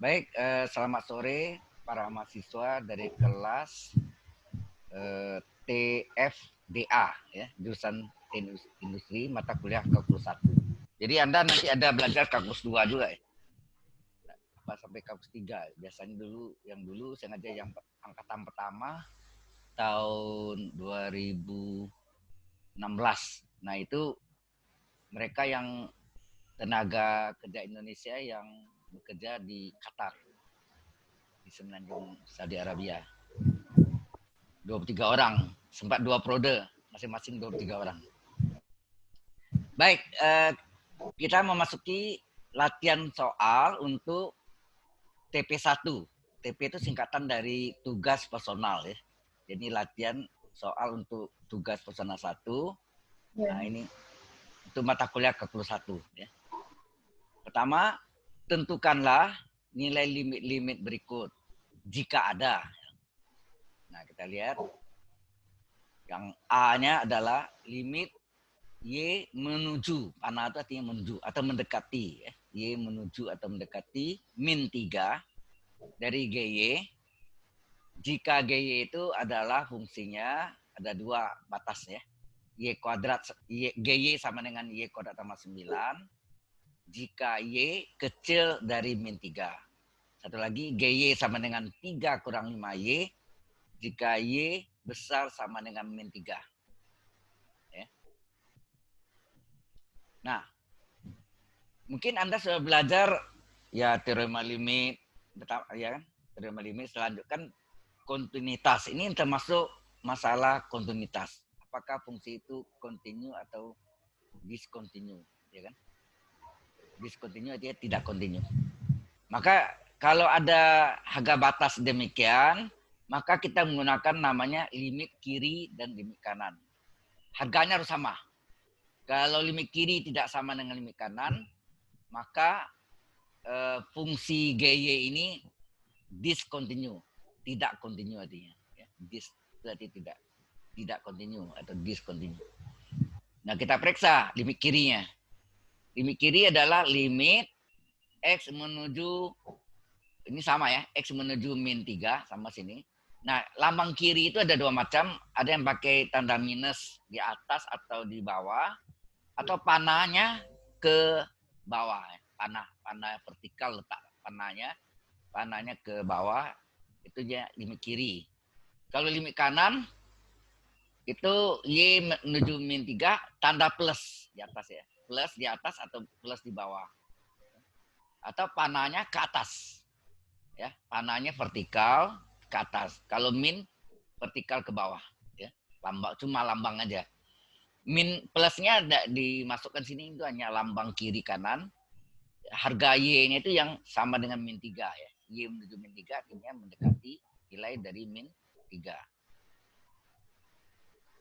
Baik, selamat sore para mahasiswa dari kelas TFDA, ya, jurusan Industri, mata kuliah kalkulus 1. Jadi Anda nanti ada belajar kalkulus 2 juga ya? Apa sampai kalkulus 3. Biasanya dulu saya ngajar yang angkatan pertama tahun 2016. Nah, itu mereka yang tenaga kerja Indonesia yang bekerja di Qatar, di Semenanjung Saudi Arabia. 23 orang, sempat 2 periode, masing-masing 23 orang. Baik, kita memasuki latihan soal untuk TP1. TP itu singkatan dari tugas personal ya. Jadi latihan soal untuk tugas personal 1. Nah, ini itu mata kuliah kalkulus 1 ya. Pertama, tentukanlah nilai limit-limit berikut jika ada. Nah, kita lihat yang A-nya adalah limit Y menuju, panah itu artinya menuju atau mendekati ya. Y menuju atau mendekati min 3 dari GY. Jika GY itu adalah fungsinya ada 2 batas ya. Y kuadrat, GY sama dengan Y kuadrat tambah 9. Jika Y kecil dari min 3. Satu lagi, GY sama dengan 3 kurang 5Y. Jika Y besar sama dengan min 3. Ya. Nah, mungkin Anda sudah belajar ya teorema limit, ya kan? Teorema limit selanjutnya kontinuitas. Ini termasuk masalah kontinuitas. Apakah fungsi itu kontinu atau diskontinu, ya kan? Diskontinu artinya tidak kontinu. Maka kalau ada harga batas demikian, maka kita menggunakan namanya limit kiri dan limit kanan. Harganya harus sama. Kalau limit kiri tidak sama dengan limit kanan, maka fungsi GY ini discontinue, tidak continue artinya. Ya. Dis berarti tidak continue atau discontinue. Nah, kita periksa limit kirinya. Limit kiri adalah limit X menuju, ini sama ya, X menuju min 3, sama sini. Nah, lambang kiri itu ada 2 macam. Ada yang pakai tanda minus di atas atau di bawah, atau panahnya ke bawah. Panah vertikal letak panahnya ke bawah, itu dia limit kiri. Kalau limit kanan, itu Y menuju min 3, tanda plus di atas ya. Plus di atas atau plus di bawah. Atau panahnya ke atas. Ya, panahnya vertikal ke atas. Kalau min vertikal ke bawah, ya. Cuma lambang aja. Min plusnya dimasukkan sini itu hanya lambang kiri kanan. Harga Y-nya itu yang sama dengan min 3 ya. Y menuju min 3 artinya mendekati nilai dari min 3.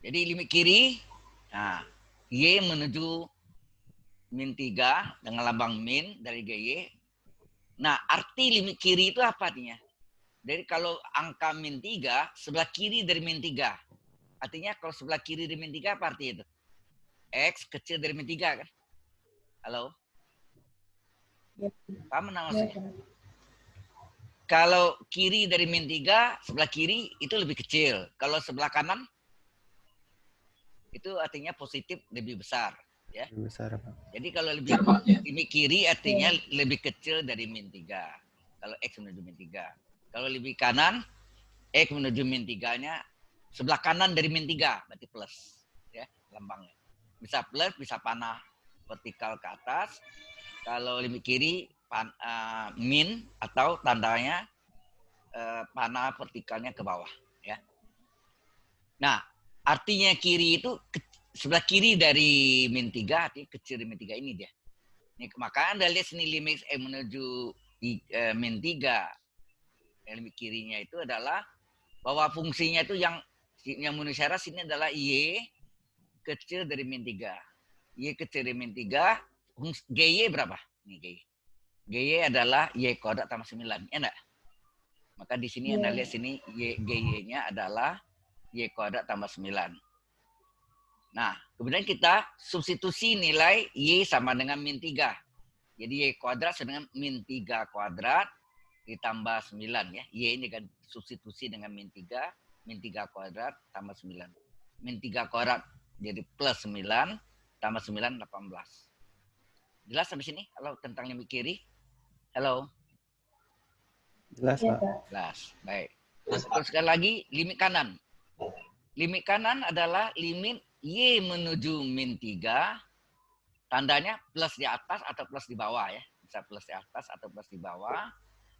Jadi limit kiri, nah, Y menuju min 3 dengan lambang min dari GY. Nah, arti limit kiri itu apa artinya? Dari kalau angka min 3, sebelah kiri dari min 3. Artinya kalau sebelah kiri dari min 3 apa artinya itu? X kecil dari min 3 kan? Halo? Paham maksudnya? Kalau kiri dari min 3, sebelah kiri itu lebih kecil. Kalau sebelah kanan, itu artinya positif lebih besar. Ya. Lebih besar, Pak. Jadi kalau lebih kiri artinya lebih kecil dari min 3. Kalau X menuju min 3. Kalau lebih kanan, X menuju min 3-nya sebelah kanan dari min 3, berarti plus. Ya, lambangnya. Bisa plus, bisa panah vertikal ke atas. Kalau limit kiri, min atau tandanya panah vertikalnya ke bawah. Ya. Nah, artinya kiri itu sebelah kiri dari min 3, artinya kecil dari min 3 ini dia. Ini, maka Anda lihat sini limit menuju min 3. Limit kirinya itu adalah bahwa fungsinya itu yang memenuhi syarat sini adalah Y kecil dari min 3. Y kecil dari min 3, GY berapa? Ini GY. GY adalah Y kuadrat tambah 9. Ya enggak? Maka di sini Anda lihat sini GY-nya adalah Y kuadrat tambah 9. Nah, kemudian kita substitusi nilai Y sama dengan min 3. Jadi Y kuadrat sama dengan min 3 kuadrat ditambah 9 ya. Y ini kan substitusi dengan min 3 kuadrat tambah 9. Min 3 kuadrat jadi plus 9 tambah 9 18. Jelas sampai sini? Halo, tentang limit kiri? Halo. Jelas, Pak. Jelas. Baik. Terus sekali lagi limit kanan. Limit kanan adalah limit Y menuju min 3. Tandanya plus di atas atau plus di bawah ya. Bisa plus di atas atau plus di bawah.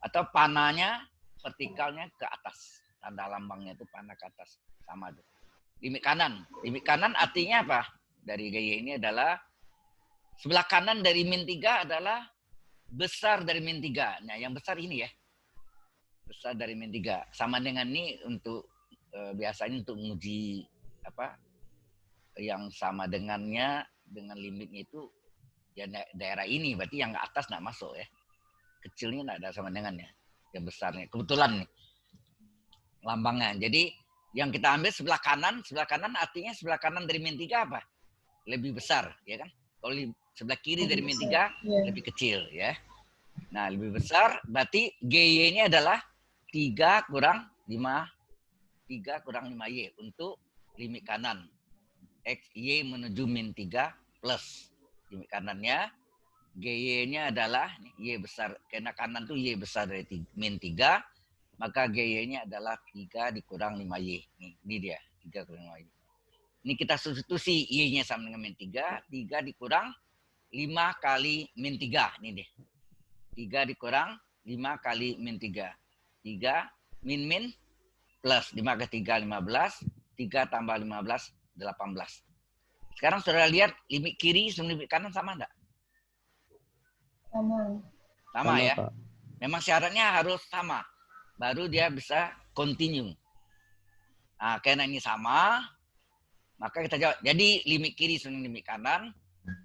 Atau panahnya vertikalnya ke atas. Tanda lambangnya itu panah ke atas. Sama tuh. Limit kanan. Limit kanan artinya apa? Dari gaya ini adalah sebelah kanan dari min 3 adalah besar dari min 3. Nah, yang besar ini ya. Besar dari min 3. Sama dengan ini untuk biasanya untuk menguji apa yang sama dengannya dengan limitnya itu ya daerah ini, berarti yang ke atas nggak masuk ya. Kecilnya nggak ada sama dengannya. Yang besarnya. Kebetulan nih lambangnya. Jadi yang kita ambil sebelah kanan artinya sebelah kanan dari min 3 apa? Lebih besar, ya kan? Kalau sebelah kiri dari min 3 lebih kecil ya. Nah, lebih besar berarti GY-nya adalah 3 kurang 5Y untuk limit kanan. X, Y menuju min 3 plus. Limit kanannya, GY-nya adalah, Y besar, karena kanan itu Y besar dari min 3, maka GY-nya adalah 3 dikurang 5Y. Ini dia, 3 kurang 5Y. Ini kita substitusi Y-nya sama dengan min 3, 3 dikurang 5 kali min 3. Ini dia. 3 dikurang 5 kali min 3. 3 min plus 5 ke 3, 15. 3 tambah 15, 18. Sekarang saudara lihat limit kiri sama limit kanan sama enggak? Sama ya. Pak. Memang syaratnya harus sama. Baru dia bisa continue. Nah, karena ini sama, maka kita jawab. Jadi limit kiri sama limit kanan.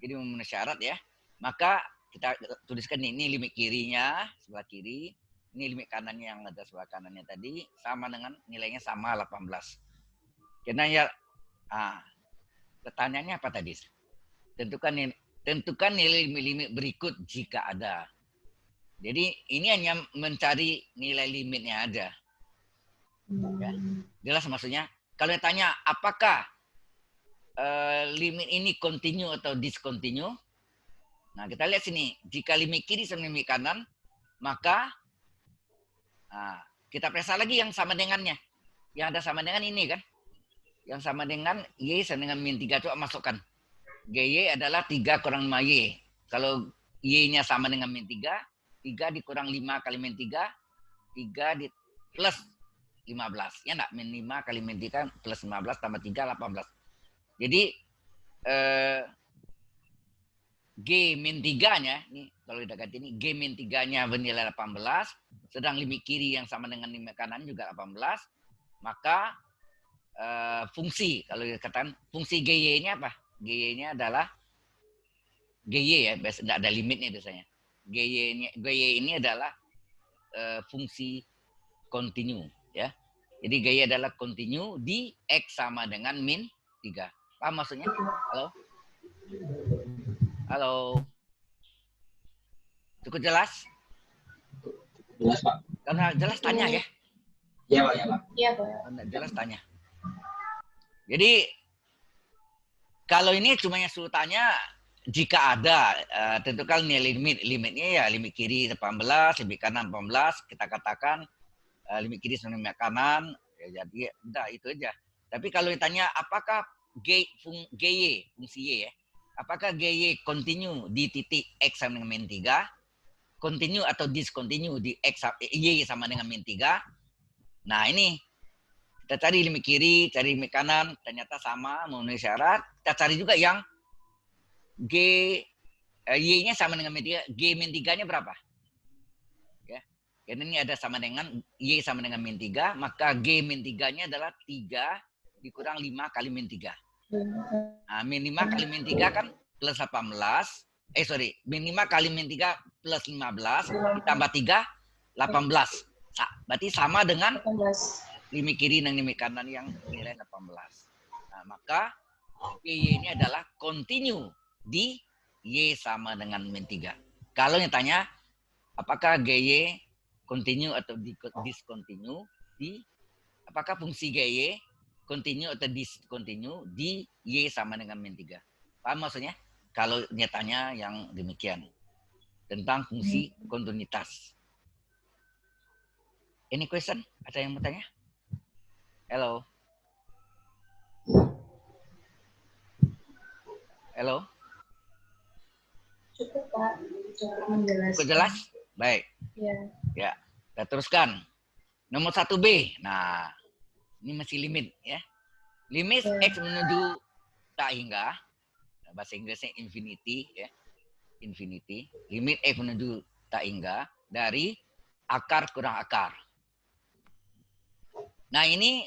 Jadi memenuhi syarat ya. Maka kita tuliskan ini limit kirinya sebelah kiri. Ini limit kanannya yang ada sebelah kanannya tadi sama dengan nilainya sama 18. Karena ya pertanyaannya apa tadi? Tentukan nilai limit berikut jika ada. Jadi ini hanya mencari nilai limitnya aja. Ya. Jelas maksudnya? Kalau ditanya apakah limit ini continue atau discontinue? Nah, kita lihat sini. Jika limit kiri sama limit kanan, maka kita periksa lagi yang sama dengannya. Yang ada sama dengan ini kan. Yang sama dengan Y sama dengan min 3. Coba masukkan. GY adalah 3 kurang 5Y. Kalau Y-nya sama dengan min 3, 3 dikurang 5 kali min 3, 3 di plus 15. Ya enggak? Min 5 kali min 3 plus 15 tambah 3, 18. Jadi G min 3-nya, nih kalau kita ganti ini, G min 3-nya bernilai 18, sedang limit kiri yang sama dengan limit kanan juga 18, maka fungsi, kalau dikatakan fungsi GY-nya apa? GY-nya adalah GY ya, tidak ada limitnya biasanya. GY ini adalah fungsi continue ya. Jadi GY adalah continue di X sama dengan min 3. Paham maksudnya? Halo? Halo? Cukup jelas? Jelas, Pak. Karena jelas tanya ya. Iya, Pak. Iya, Pak. Iya, Pak. Karena jelas tanya. Jadi kalau ini cuma yang suruh tanya jika ada, tentukan nilai limitnya ya limit kiri 18, limit kanan 18, kita katakan limit kiri sama limit kanan, ya, jadi udah itu aja. Tapi kalau ditanya apakah GY, fungsi Y ya, apakah GY continue di titik X sama dengan min 3, continue atau discontinue di X, Y sama dengan min 3, nah ini kita cari limit kiri, cari limit kanan, ternyata sama memenuhi syarat. Kita cari juga yang Y-nya sama dengan min 3. G min 3-nya berapa? Ya. Karena ini ada sama dengan Y sama dengan min 3, maka G min 3-nya adalah 3 dikurang 5 kali min 3. Nah, min 5 kali min 3 kan plus 18. Min 5 kali min 3 plus 15 ditambah 3, 18. Berarti sama dengan 18. Limit kiri dan limit kanan yang nilai 18. Nah, maka Y ini adalah continue di Y sama dengan min 3. Kalau ditanya apakah GY continue atau discontinue di apakah fungsi GY continue atau discontinue di Y sama dengan min 3. Paham maksudnya? Kalau nyatanya yang demikian. Tentang fungsi kontinuitas. Any question? Ada yang mau tanya? Hello? Hello? Cukup Pak, cukup menjelaskan. Cukup jelas? Baik. Ya. Ya, kita teruskan. Nomor 1B. Nah, ini masih limit ya. Limit X menuju tak hingga. Bahasa Inggrisnya infinity ya. Infinity. Limit X menuju tak hingga dari akar kurang akar. Nah, ini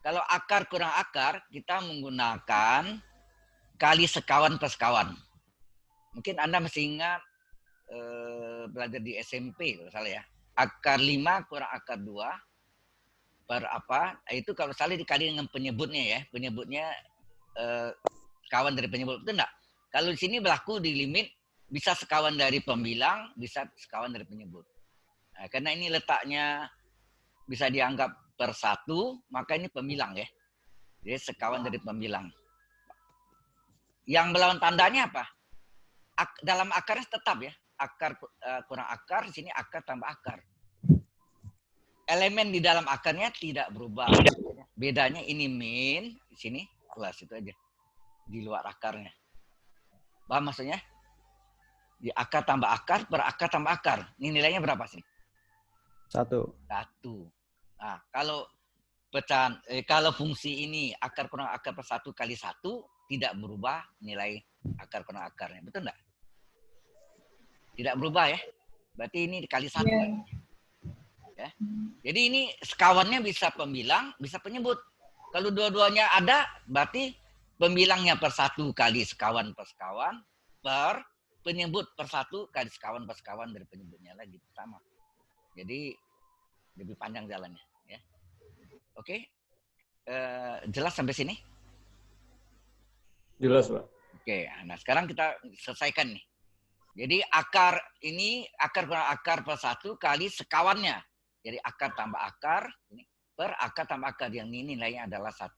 kalau akar kurang akar, kita menggunakan kali sekawan per sekawan. Mungkin Anda masih ingat belajar di SMP kalau salah ya. Akar 5 kurang akar 2 per apa? Itu kalau salah dikali dengan penyebutnya ya. Penyebutnya kawan dari penyebut. Itu enggak? Kalau di sini berlaku di limit bisa sekawan dari pembilang, bisa sekawan dari penyebut. Nah, karena ini letaknya bisa dianggap per 1, maka ini pembilang ya. Jadi sekawan dari pembilang. Yang melawan tandanya apa? Dalam akarnya tetap ya. Akar kurang akar, di sini akar tambah akar. Elemen di dalam akarnya tidak berubah. Bedanya ini min, di sini plus itu aja. Di luar akarnya. Paham maksudnya? Di akar tambah akar, per akar tambah akar. Ini nilainya berapa sih? 1. 1. Nah, kalau pecahan, kalau fungsi ini akar kurang akar per 1 kali 1 tidak berubah nilai akar kurang akarnya. Betul enggak? Tidak berubah ya. Berarti ini dikali 1. Ya. Jadi ini sekawannya bisa pembilang, bisa penyebut. Kalau dua-duanya ada, berarti pembilangnya per 1 kali sekawan per sekawan, per penyebut per 1 kali sekawan per sekawan dari penyebutnya lagi. Sama. Jadi lebih panjang jalannya. Ya. Oke. Jelas sampai sini? Jelas, Pak. Oke, nah sekarang kita selesaikan nih. Jadi akar ini, akar kurang akar per 1 kali sekawannya. Jadi akar tambah akar, ini per akar tambah akar. Yang ini nilainya adalah 1.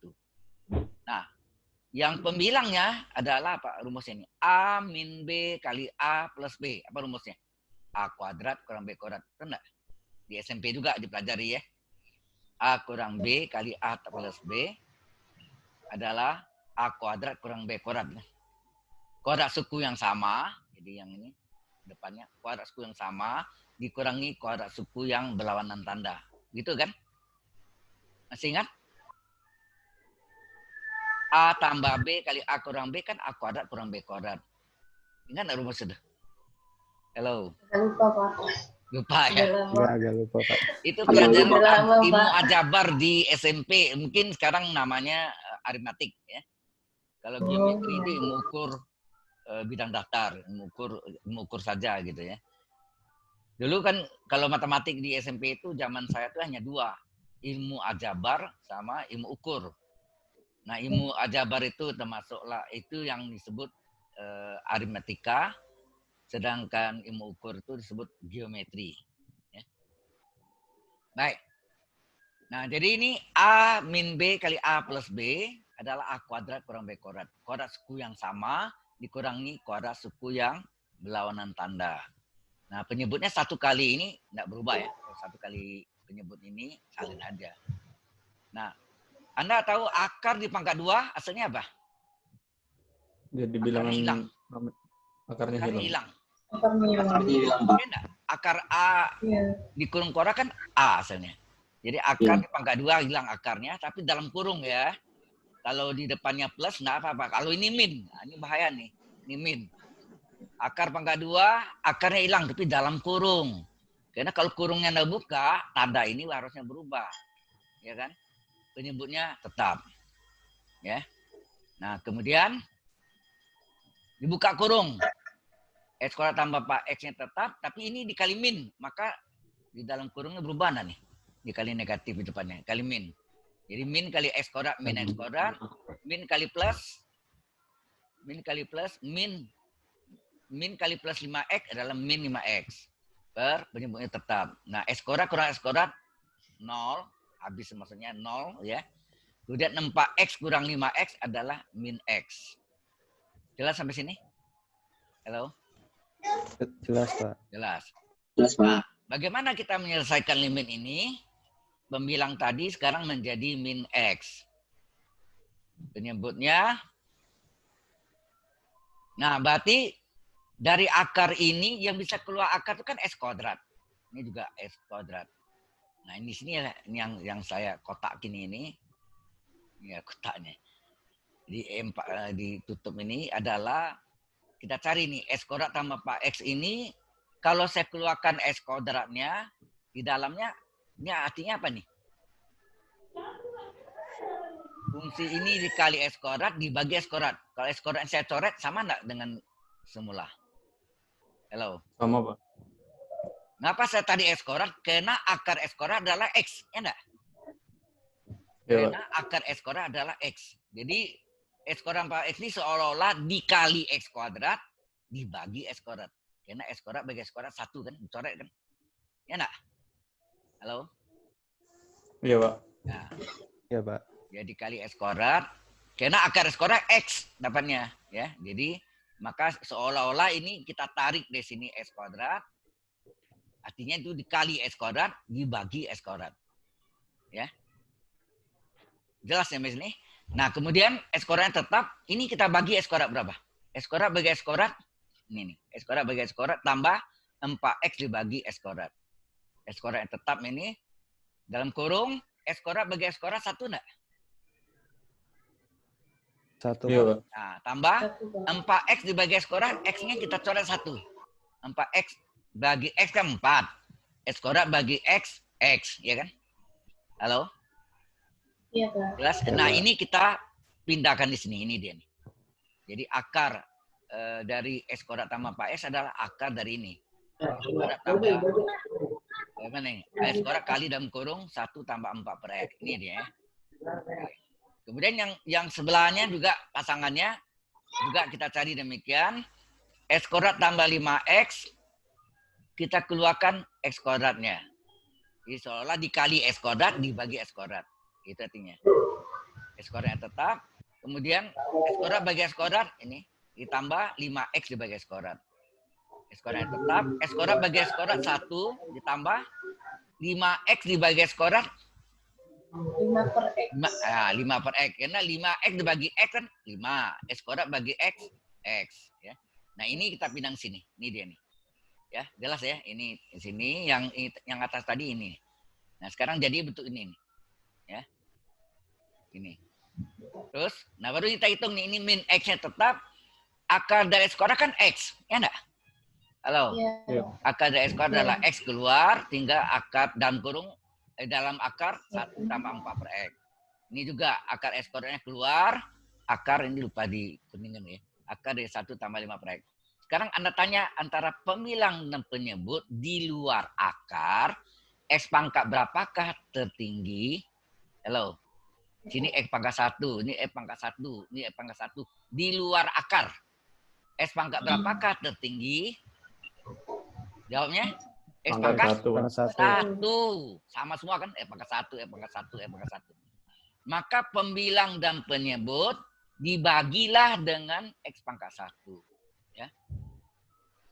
Nah, yang pembilangnya adalah apa rumusnya ini? A min B kali A plus B. Apa rumusnya? A kuadrat kurang B kuadrat. Benar? Di SMP juga dipelajari ya. A kurang B kali A plus B adalah A kuadrat kurang B kuadrat. Kuadrat suku yang sama, jadi yang ini depannya kuadrat suku yang sama dikurangi kuadrat suku yang berlawanan tanda. Gitu kan? Masih ingat? A tambah B kali A kurang B kan A kuadrat kurang B kuadrat. Ingat nggak rumus itu? Hello? Lupa Pak. Lupa ya? Agak lupa, Pak. Itu pelajaran Lama, ilmu Pak. aljabar di SMP. Mungkin sekarang namanya aritmatik ya. Kalau geometri itu mengukur bidang datar, mengukur saja gitu ya. Dulu kan kalau matematik di SMP itu zaman saya itu hanya 2, ilmu aljabar sama ilmu ukur. Nah, ilmu aljabar itu termasuklah itu yang disebut aritmatika, sedangkan ilmu ukur itu disebut geometri. Ya. Baik. Nah, jadi ini A min B kali A plus B adalah A kuadrat kurang B kuadrat. Kuadrat suku yang sama dikurangi kuadrat suku yang berlawanan tanda. Nah, penyebutnya 1 kali ini tidak berubah ya. 1 kali penyebut ini salin aja. Nah, Anda tahu akar di pangkat 2 asalnya apa? Jadi Akarnya bilangan hilang. akarnya Akarnya hilang. hilang. Akar A dikurung kuadrat kan A asalnya. Jadi akar di pangkat 2 hilang akarnya, tapi dalam kurung ya. Kalau di depannya plus, enggak apa-apa. Kalau ini min, nah, ini bahaya nih. Ini min. Akar pangkat 2, akarnya hilang, tapi dalam kurung. Karena kalau kurungnya nggak buka, tanda ini harusnya berubah. Ya kan? Penyebutnya tetap. Ya. Nah, kemudian dibuka kurung. X kuadrat tambah Pak X-nya tetap, tapi ini dikali min. Maka di dalam kurungnya berubah nih. Dikali negatif di depannya, kali min. Jadi min kali X kuadrat, min X kuadrat. Min kali plus. Min kali plus, min kali plus 5X adalah min 5X. per penyebutnya tetap. Nah, X kuadrat kurang X kuadrat 0, habis maksudnya 0 ya. Kemudian 4X kurang 5X adalah min X. Jelas sampai sini? Halo? Jelas, Pak. Jelas. Jelas, Pak. Bagaimana kita menyelesaikan limit ini? Pembilang tadi sekarang menjadi min X. Penyebutnya. Nah, berarti dari akar ini yang bisa keluar akar itu kan X kuadrat. Ini juga X kuadrat. Nah, ini sini yang saya kotakin ini. Ya, kotaknya. Ditutup ini adalah kita cari nih X kuadrat tambah 4X ini. Kalau saya keluarkan X kuadratnya di dalamnya, ini artinya apa nih? Fungsi ini dikali X kuadrat dibagi X kuadrat. Kalau X kuadrat saya coret sama enggak dengan semula? Halo. Sama, Pak. Kenapa saya tadi X kuadrat? Karena akar X kuadrat adalah X. Ya enggak? Ya, Pak. Karena akar X kuadrat adalah X. Jadi X kuadrat tambah X ini seolah-olah dikali X kuadrat dibagi X kuadrat. Karena X kuadrat bagi X kuadrat 1 kan? Coret kan? Ya enggak? Halo? Iya, Pak. Nah, Ya, Pak. ya dikali X kuadrat. Karena akar X kuadrat X dapatnya. Ya, jadi maka seolah-olah ini kita tarik dari sini X kuadrat. Artinya itu dikali X kuadrat dibagi X kuadrat. Ya. Jelas ya, Mas ini? Nah, kemudian X kuadrat tetap, ini kita bagi X kuadrat berapa? X kuadrat bagi X kuadrat, ini nih. X kuadrat bagi X kuadrat tambah 4X dibagi X kuadrat. X kuadrat yang tetap ini, dalam kurung, X kuadrat bagi X kuadrat 1 enggak? 1, Iya, Pak. Pak. Nah, tambah 4X dibagi X kuadrat, X-nya kita coret 1. 4X bagi X kan 4. X kuadrat bagi X, X, ya kan? Halo? Iya, Pak. Jelas? Nah, ini kita pindahkan di sini. Ini dia nih. Jadi akar dari X kuadrat tambah 4X adalah akar dari ini. X kuadrat tambah, mana nih? X kuadrat kali dalam kurung 1 tambah 4 per X. Ini dia. Kemudian yang sebelahnya juga pasangannya juga kita cari demikian. X kuadrat tambah 5X, kita keluarkan X kuadratnya. Jadi seolah dikali X kuadrat dibagi X kuadrat. Itu artinya. X kuadrat yang tetap. Kemudian X kuadrat bagi X kuadrat ini ditambah 5X dibagi X kuadrat. X kuadrat yang tetap. X kuadrat bagi X kuadrat 1 ditambah 5X dibagi X kuadrat 5 per X. 5 per X. Karena 5X dibagi X kan 5. X kuadrat bagi X, X. Ya. Nah, ini kita pindah sini. Ini dia nih. Ya, jelas ya. Ini di sini yang atas tadi ini. Nah, sekarang jadi bentuk ini nih. Ya. Ini. Terus, nah baru kita hitung nih, ini min X-nya tetap. Akar dari X kuadrat kan X. Ya enggak? Halo? Iya. Akar dari X kuadrat adalah X keluar, tinggal akar dalam kurung, dalam akar 1 tambah 4 per X. Ini juga akar X kuadratnya keluar, akar ini lupa di kuningan ya. Akar dari 1 tambah 5 per X. Sekarang Anda tanya antara pemilang dan penyebut di luar akar, X pangkat berapakah tertinggi? Halo? Sini X pangkat 1, ini X pangkat 1, ini X pangkat 1. Di luar akar, X pangkat berapakah tertinggi? Jawabnya? X pangkat 1, Pak. 1. Sama semua kan? X pangkat 1, X pangkat 1, X pangkat 1. Maka pembilang dan penyebut dibagilah dengan X pangkat 1. Ya.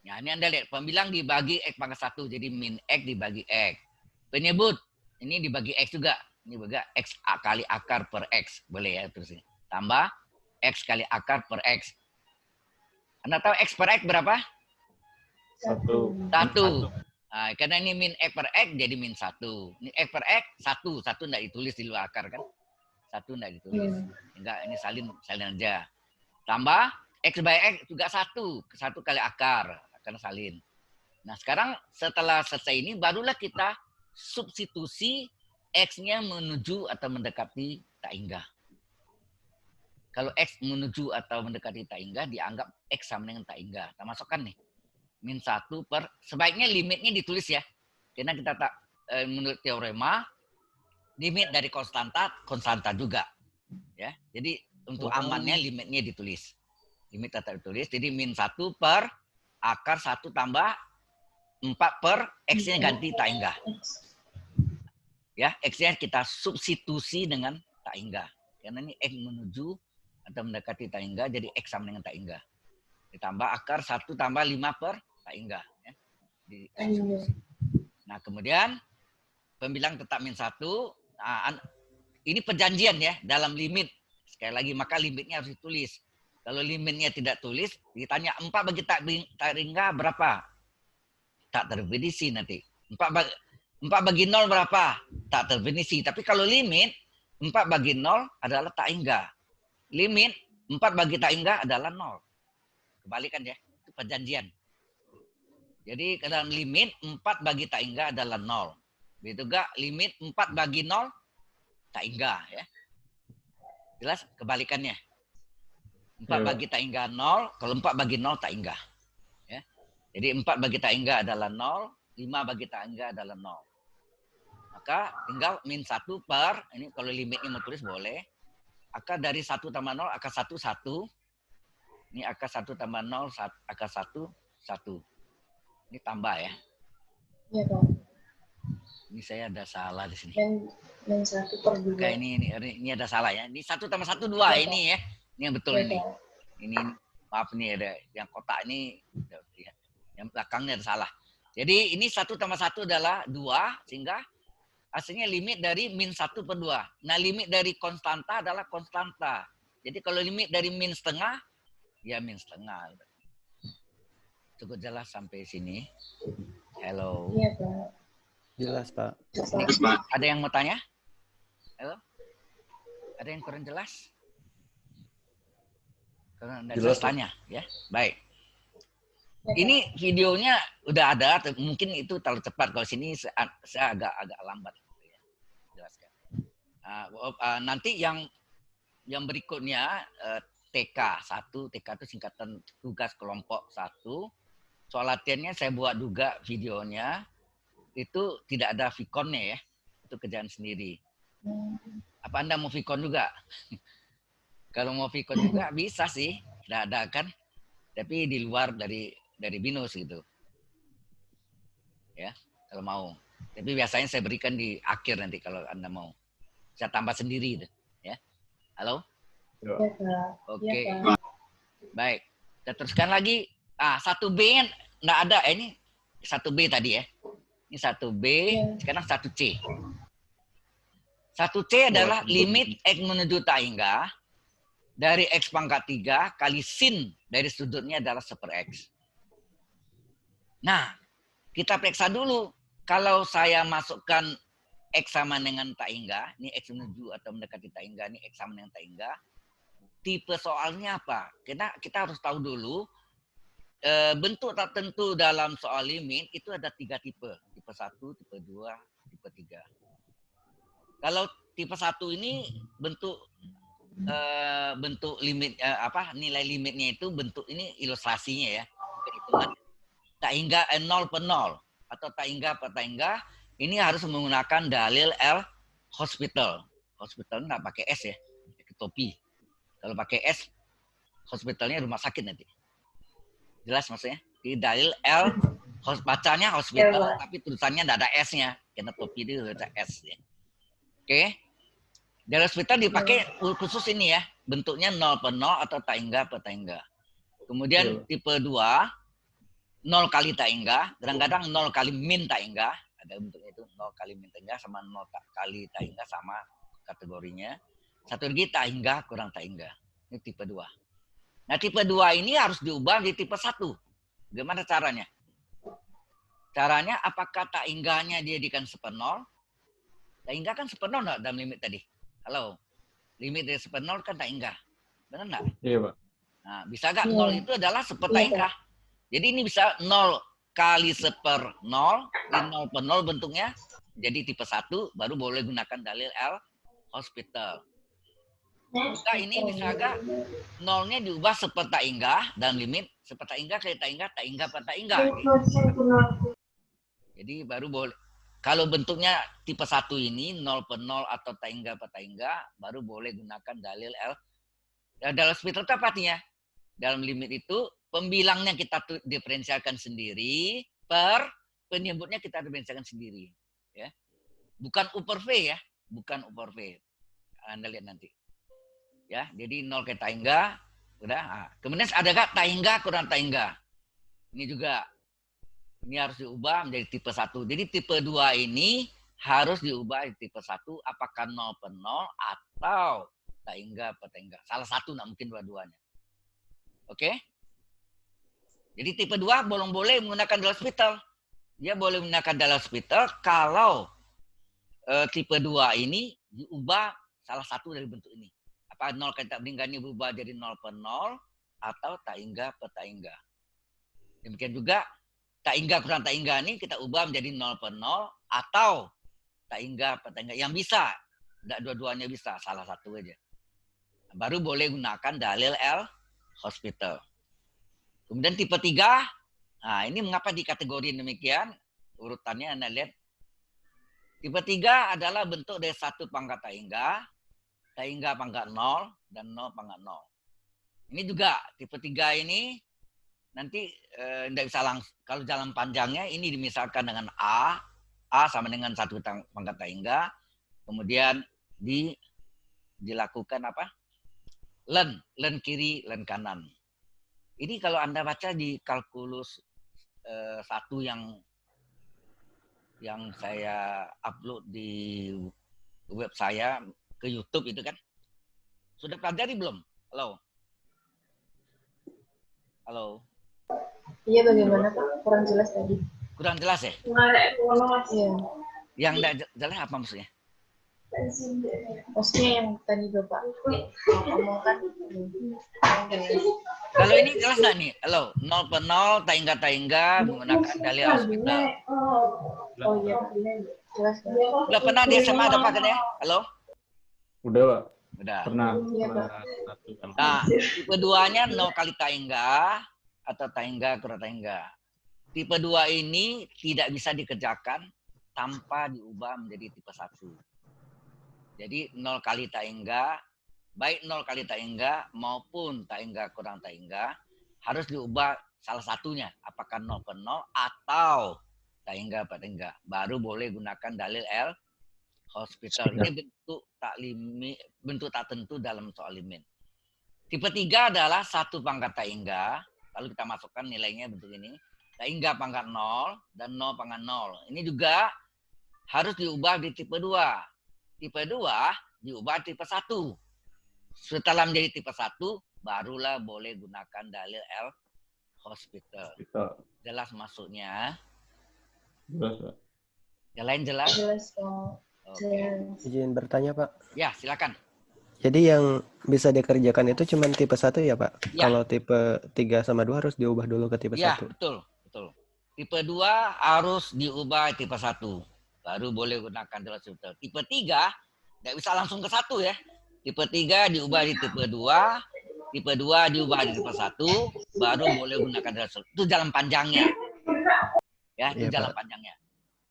Ya, ini Anda lihat. Pembilang dibagi X pangkat 1. Jadi min X dibagi X. Penyebut. Ini dibagi X juga. Ini juga X kali akar per X. Boleh ya terus ini. Tambah X kali akar per X. Anda tahu X per X berapa? 1. 1. Nah, karena ini min X per X jadi min 1. Ini X per X 1. 1 tidak ditulis di luar akar kan? 1 tidak ditulis. Enggak, ini salin aja. Tambah X by X juga 1. 1 kali akar. Karena salin. Nah, sekarang setelah selesai ini barulah kita substitusi X-nya menuju atau mendekati tak hingga. Kalau X menuju atau mendekati tak hingga, dianggap X sama dengan tak hingga. Kita masukkan nih. Min 1 per, sebaiknya limitnya ditulis ya. Karena kita tak, menurut teorema, limit dari konstanta juga. Ya, jadi untuk amannya limitnya ditulis. Limit tetap ditulis. Jadi min 1 per akar 1 tambah 4 per X-nya ganti tak hingga. Ya, X-nya kita substitusi dengan tak hingga. Karena ini X menuju atau mendekati tak hingga, jadi X sama dengan tak hingga. Ditambah akar 1 tambah 5 per tak hingga. Ya. Nah, kemudian pembilang tetap min 1. Nah, ini perjanjian ya dalam limit. Sekali lagi, maka limitnya harus ditulis. Kalau limitnya tidak tulis, ditanya 4 bagi tak hingga berapa? Tak terdefinisi nanti. 4 bagi 0 berapa? Tak terdefinisi. Tapi kalau limit, 4 bagi 0 adalah tak hingga. Limit 4 bagi tak hingga adalah 0. Kebalikan ya, itu perjanjian. Jadi dalam limit 4 bagi tak hingga adalah 0. Begitu juga limit 4 bagi 0 tak hingga ya. Jelas kebalikannya. 4 bagi tak hingga 0, kalau 4 bagi 0 tak hingga. Ya. Jadi 4 bagi tak hingga adalah 0, 5 bagi tak hingga adalah 0. Maka tinggal min 1 per, ini kalau limitnya mau tulis boleh. Akar dari 1 tambah 0, akar 1, 1. Ini akar 1 tambah 0, akar 1, 1. Ini tambah ya. Iya, Pak. Ini saya ada salah di sini. Dan 1 per 2. Oke, ini ada salah ya. Ini 1 tambah 1, 2 ini ya. Ini yang betul ini. Ini maaf nih ada yang kotak ini yang belakangnya ada salah. Jadi ini 1 tambah 1 adalah 2 sehingga hasilnya limit dari min 1 per 2. Nah, limit dari konstanta adalah konstanta. Jadi kalau limit dari min setengah, ya min setengah. Cukup jelas sampai sini. Hello. Iya, Pak. Jelas, Pak. Terus, Pak. Ada yang mau tanya? Halo? Ada yang kurang jelas? Kalau Anda jelas tanya, ya. Baik. Ini videonya udah ada, mungkin itu terlalu cepat. Kalau sini saya agak lambat. Jelaskan. Nanti yang berikutnya TK 1, TK itu singkatan tugas kelompok 1. Soal latihannya saya buat juga videonya. Itu tidak ada Vicon-nya ya. Itu kerjaan sendiri. Apa Anda mau Vicon juga? Kalau mau Vicon juga bisa sih. Tidak ada kan. Tapi di luar dari BINUS gitu. Ya, kalau mau. Tapi biasanya saya berikan di akhir nanti kalau Anda mau. Saya tambah sendiri itu, ya. Halo? Iya, Pak. Oke. Iya, Pak. Baik. Kita teruskan lagi. 1B nggak ada. Ini 1B tadi ya. Ini 1B, sekarang 1C. 1C adalah limit X menuju tak hingga dari X pangkat 3 kali sin dari sudutnya adalah 1 per X. Nah, kita periksa dulu. Kalau saya masukkan X sama dengan tak hingga, ini X menuju atau mendekati tak hingga, ini X sama dengan tak hingga, tipe soalnya apa? Kita harus tahu dulu, bentuk tertentu dalam soal limit itu ada 3 tipe. Tipe 1, tipe 2, tipe 3. Kalau tipe 1 ini bentuk limit nilai limitnya itu bentuk ini ilustrasinya ya. Perhitungan tak hingga 0 per 0 atau tak hingga per tak hingga ini harus menggunakan dalil L hospital. Hospital nggak pakai S ya, pakai topi. Kalau pakai S hospitalnya rumah sakit nanti. Jelas maksudnya? Di dalil L bacanya hospital tapi tulisannya tidak ada S-nya karena topi itu ada S ya. Oke. Dalil hospital dipakai khusus ini ya, bentuknya 0 per 0 atau tak hingga per tak hingga. Kemudian tipe 2 0 kali tak hingga, kadang-kadang 0 kali min tak hingga, ada bentuknya itu 0 kali min tak hingga sama 0 kali tak hingga sama kategorinya. Satu lagi tak hingga kurang tak hingga. Ini tipe 2. Nah, tipe 2 ini harus diubah di tipe 1. Bagaimana caranya? Caranya apakah tak hingganya dia dijadikan 1/0? Tak hingga kan 1/0 enggak dalam limit tadi? Halo. Limit dari 1/0 kan tak hingga. Benar enggak? Iya, Pak. Nah, bisa enggak 0 itu adalah 1 tak hingga? Jadi ini bisa 0 kali 1/0, 0 per 0 bentuknya. Jadi tipe 1 baru boleh gunakan dalil L hospital. Maka ini bisa agak 0-nya diubah 1 tak hingga dan limit 1 tak hingga kali tak hingga per tak hingga. Jadi baru boleh. Kalau bentuknya tipe 1 ini 0 per 0 atau tak hingga per tak hingga baru boleh gunakan dalil L. Dalil hospital itu apa artinya? Dalam limit itu pembilangnya kita diferensialkan sendiri per penyebutnya kita biasakan sendiri, ya. Bukan upper V ya, bukan upper V. Anda lihat nanti. Ya, jadi 0 ke taingga, udah. Nah, kemudian ada gak taingga kurang taingga? Ini juga. Ini harus diubah menjadi tipe 1. Jadi tipe 2 ini harus diubah di tipe 1 apakah 0 per 0 atau taingga per taingga. Salah satu, nggak mungkin dua-duanya. Oke? Jadi tipe 2 boleh menggunakan Dell hospital. Dia boleh menggunakan Dell hospital kalau tipe 2 ini diubah salah satu dari bentuk ini. Apa 0 kali taingga ini berubah jadi 0 per 0 atau taingga per taingga. Demikian juga taingga kurang taingga ini kita ubah menjadi 0 per 0 atau taingga per taingga. Yang bisa, tidak dua-duanya bisa, salah satu aja. Baru boleh gunakan dalil L hospital. Kemudian tipe 3, nah ini mengapa dikategori demikian? Urutannya Anda lihat. Tipe 3 adalah bentuk dari 1 pangkat taingga pangkat 0, dan 0 pangkat 0. Ini juga tipe 3 ini nanti tidak bisa langsung, kalau jalan panjangnya ini dimisalkan dengan A sama dengan 1 pangkat taingga, kemudian dilakukan apa? Len kiri, len kanan. Ini kalau Anda baca di kalkulus 1 yang saya upload di web saya ke YouTube itu kan. Sudah pelajari belum? Halo? Halo? Iya, bagaimana Pak? Kurang jelas tadi. Kurang jelas ya? Iya. Yang tidak jelas apa maksudnya? Maksudnya yang tadi Bapak omongkan. Kalau ini jelas nggak nih? Halo, 0 per 0, taingga menggunakan dalil hospital. Oh iya, jelas Pak. Udah pernah di SMA ada pakai ya? Halo? Udah, Pak. Udah. Pernah. Iya, Pak. Nah, tipe 2-nya 0 kali taingga atau taingga kurang taingga. Tipe 2 ini tidak bisa dikerjakan tanpa diubah menjadi tipe 1. Jadi 0 kali taingga, baik 0 kali taingga maupun taingga kurang taingga harus diubah salah satunya. Apakah 0 per 0 atau taingga per taingga. Baru boleh gunakan dalil L hospital. Ini bentuk tak tentu dalam soal limit. Tipe 3 adalah 1 pangkat taingga. Lalu kita masukkan nilainya bentuk ini. Taingga pangkat 0 dan 0 pangkat 0. Ini juga harus diubah di tipe 2. Tipe 2 diubah tipe 1. Setelah menjadi tipe 1, barulah boleh gunakan dalil L hospital. Jelas maksudnya? Jelas, Pak. Yang lain jelas? Jelas Pak. Oke. Izin bertanya, Pak. Ya, silakan. Jadi yang bisa dikerjakan itu cuma tipe 1 ya, Pak? Ya. Kalau tipe 3 sama 2 harus diubah dulu ke tipe Ya, 1. betul. Tipe 2 harus diubah tipe 1. Baru boleh gunakan dalil hospital. Tipe 3 tidak bisa langsung ke 1 ya. Tipe 3 diubah di tipe 2. Tipe 2 diubah di tipe 1. Baru boleh gunakan dalil hospital. Itu jalan panjangnya. Ya, itu Iya, jalan Pak. panjangnya.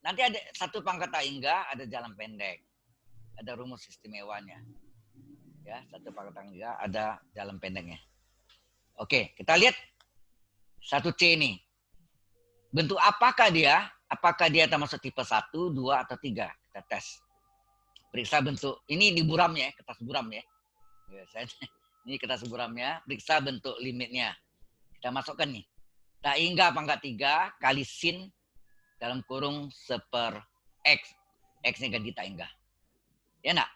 Nanti ada 1 pangkat taingga, ada jalan pendek. Ada rumus istimewanya. Ya, 1 pangkat taingga, ada jalan pendeknya. Oke, kita lihat 1C ini. Bentuk apakah dia? Apakah dia termasuk tipe 1, 2, atau 3? Kita tes. Periksa bentuk. Ini di buramnya, kertas buram ya. Ini kertas buramnya. Periksa bentuk limitnya. Kita masukkan nih. Taingga pangkat 3 kali sin dalam kurung 1/X. X-nya ganti taingga. Ya enggak?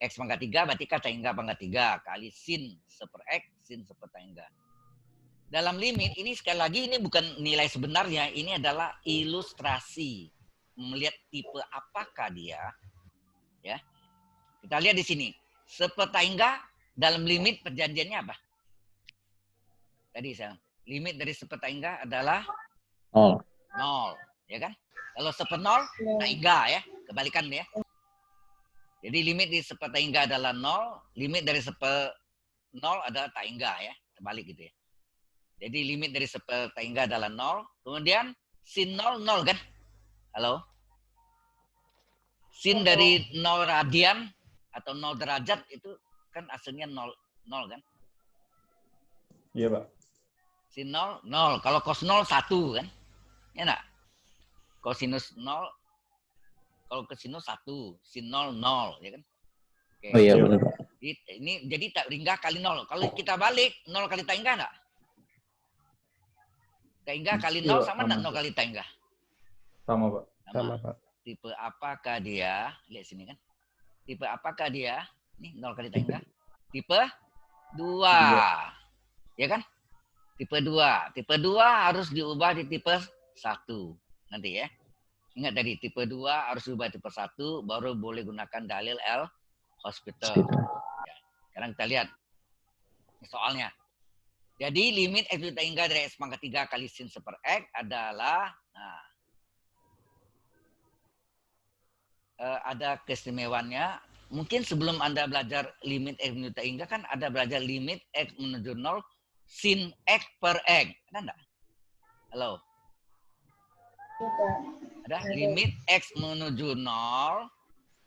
X pangkat 3 berarti kan taingga pangkat 3 kali sin 1/X, sin 1 taingga. Dalam limit, ini sekali lagi ini bukan nilai sebenarnya, ini adalah ilustrasi. Melihat tipe apakah dia. Ya. Kita lihat di sini. 1 taingga dalam limit perjanjiannya apa? Tadi saya limit dari 1 taingga adalah 0. Ya kan? Kalau 1/0 taingga ya, kebalikan ya. Jadi limit di 1 taingga adalah 0, limit dari 1/0 adalah taingga ya, terbalik gitu ya. Jadi limit dari 1 taingga adalah 0, kemudian sin 0 0 kan? Halo? Sin dari 0 radian atau 0 derajat itu kan aslinya 0 kan? Iya, Pak. Sin 0 0, kalau cos 0 1 kan? Ya enggak? Kosinus 0, kalau kosinus 1, sin 0, 0, ya kan? Oke. Oh iya benar Pak. Ini jadi tak hingga kali 0. Kalau kita balik, 0 kali tak hingga enggak? Tak hingga kali 0 Iya, sama sama, enggak 0 Pak. kali tak hingga? Sama, Pak. Sama, Pak. Tipe apakah dia? Lihat sini kan. Tipe apakah dia? Nih 0 kali tak hingga. Tipe 2. Ya kan? Tipe 2. Tipe 2 harus diubah di tipe 1. Nanti ya. Ingat tadi, tipe 2 harus diubah tipe 1, baru boleh gunakan dalil L'Hospital. Ya. Sekarang kita lihat soalnya. Jadi limit X tak hingga dari X pangkat 3 kali sin per X adalah, ada keistimewaannya. Mungkin sebelum Anda belajar limit X tak hingga kan ada belajar limit X menuju 0 sin X per X. Ada enggak? Halo? Ada limit X menuju 0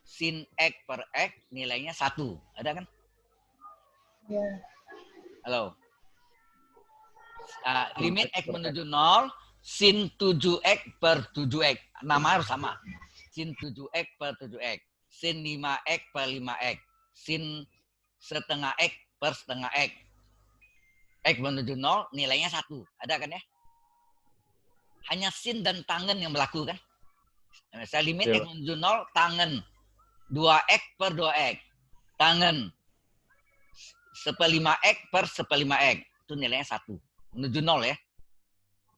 sin X per X nilainya 1. Ada kan? Ya. Halo? Limit X menuju 0 sin 7X per 7X. Nama harus sama. Sin 7X per 7X. Sin 5X per 5X. Sin setengah X per setengah X. X menuju 0 nilainya 1. Ada kan ya? Hanya sin dan tangen yang berlaku kan? Misalnya limit X menuju 0 tangen 2X per 2X. Tangen 1/5X per 1/5X. Itu nilainya 1. Menuju 0 ya.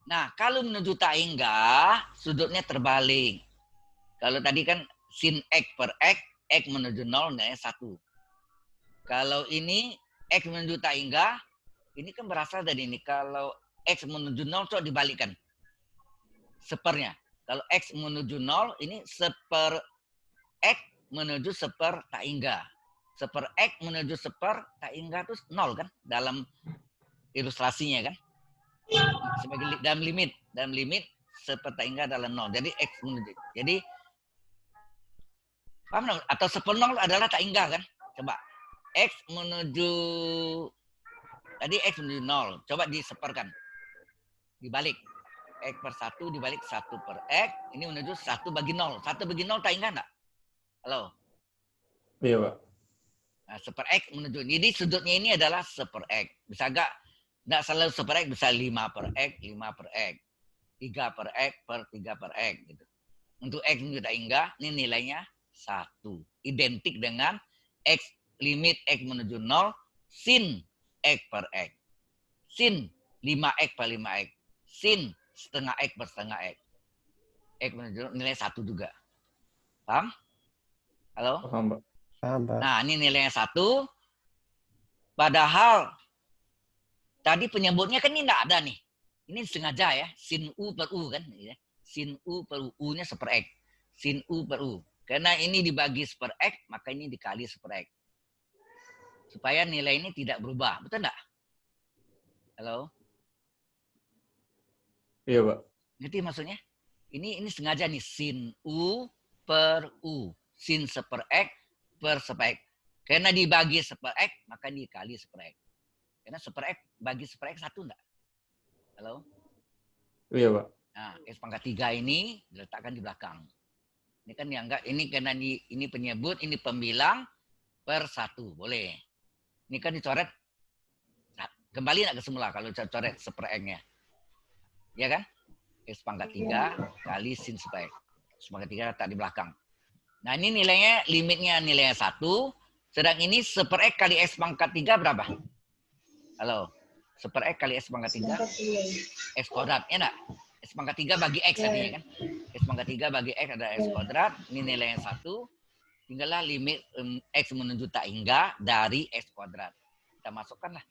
Nah, kalau menuju tak hingga, sudutnya terbalik. Kalau tadi kan sin X per X, X menuju 0 nilainya 1. Kalau ini X menuju tak hingga, ini kan berasal dari ini. Kalau X menuju 0, coba dibalikkan. Sepernya. Kalau X menuju 0, ini seper X menuju seper tak hingga. Seper X menuju seper tak hingga itu 0 kan? Dalam ilustrasinya kan? Sebagai dalam limit seper tak hingga adalah 0. Jadi X menuju. Jadi, paham dong? Atau seper 0 adalah tak hingga kan? Coba. X menuju, tadi X menuju 0. Coba diseperkan. Dibalik. X per 1 dibalik 1 per X. Ini menuju 1 bagi 0. 1 bagi 0 tak hingga enggak? Halo? Iya, Pak. Nah, seper X menuju. Jadi sudutnya ini adalah seper X. Bisa enggak selalu seper X, bisa 5 per X, 5 per X. 3 per X per 3 per X. Gitu. Untuk X menuju tak hingga, ini nilainya 1. Identik dengan X limit X menuju 0 sin X per X. Sin 5X per 5X. Sin setengah X per setengah X. X menuju nilai 1 juga. Paham? Halo? Paham, Pak. Paham, Pak. Nah, ini nilainya 1. Padahal tadi penyebutnya kan ini enggak ada nih. Ini sengaja ya. Sin U per U kan. Sin U per U. U-nya seper X. Sin U per U. Karena ini dibagi seper X, maka ini dikali seper X. Supaya nilai ini tidak berubah. Betul enggak? Halo? Iya, Pak. Ngerti maksudnya? Ini sengaja nih. Sin U per U. Sin seper X per seper X. Karena dibagi seper X, maka dikali seper X. Karena seper X bagi seper X 1 enggak? Halo? Iya, Pak. Nah, X pangkat 3 ini diletakkan di belakang. Ini kan yang enggak, ini karena ini penyebut, ini pembilang per 1. Boleh. Ini kan dicoret. Nah, kembali enggak ke semula kalau coret seper X-nya. Ya kan? X pangkat 3 kali sin seper X. X pangkat 3 letak di belakang. Nah, ini nilainya, limitnya nilainya 1. Sedang ini seper X kali X pangkat 3 berapa? Halo? Seper X kali X pangkat 3? X kuadrat, ya enggak? X pangkat 3 bagi X artinya kan? X pangkat 3 bagi X ada X kuadrat. Ini nilainya 1. Tinggallah limit X menuju tak hingga dari X kuadrat. Kita masukkanlah.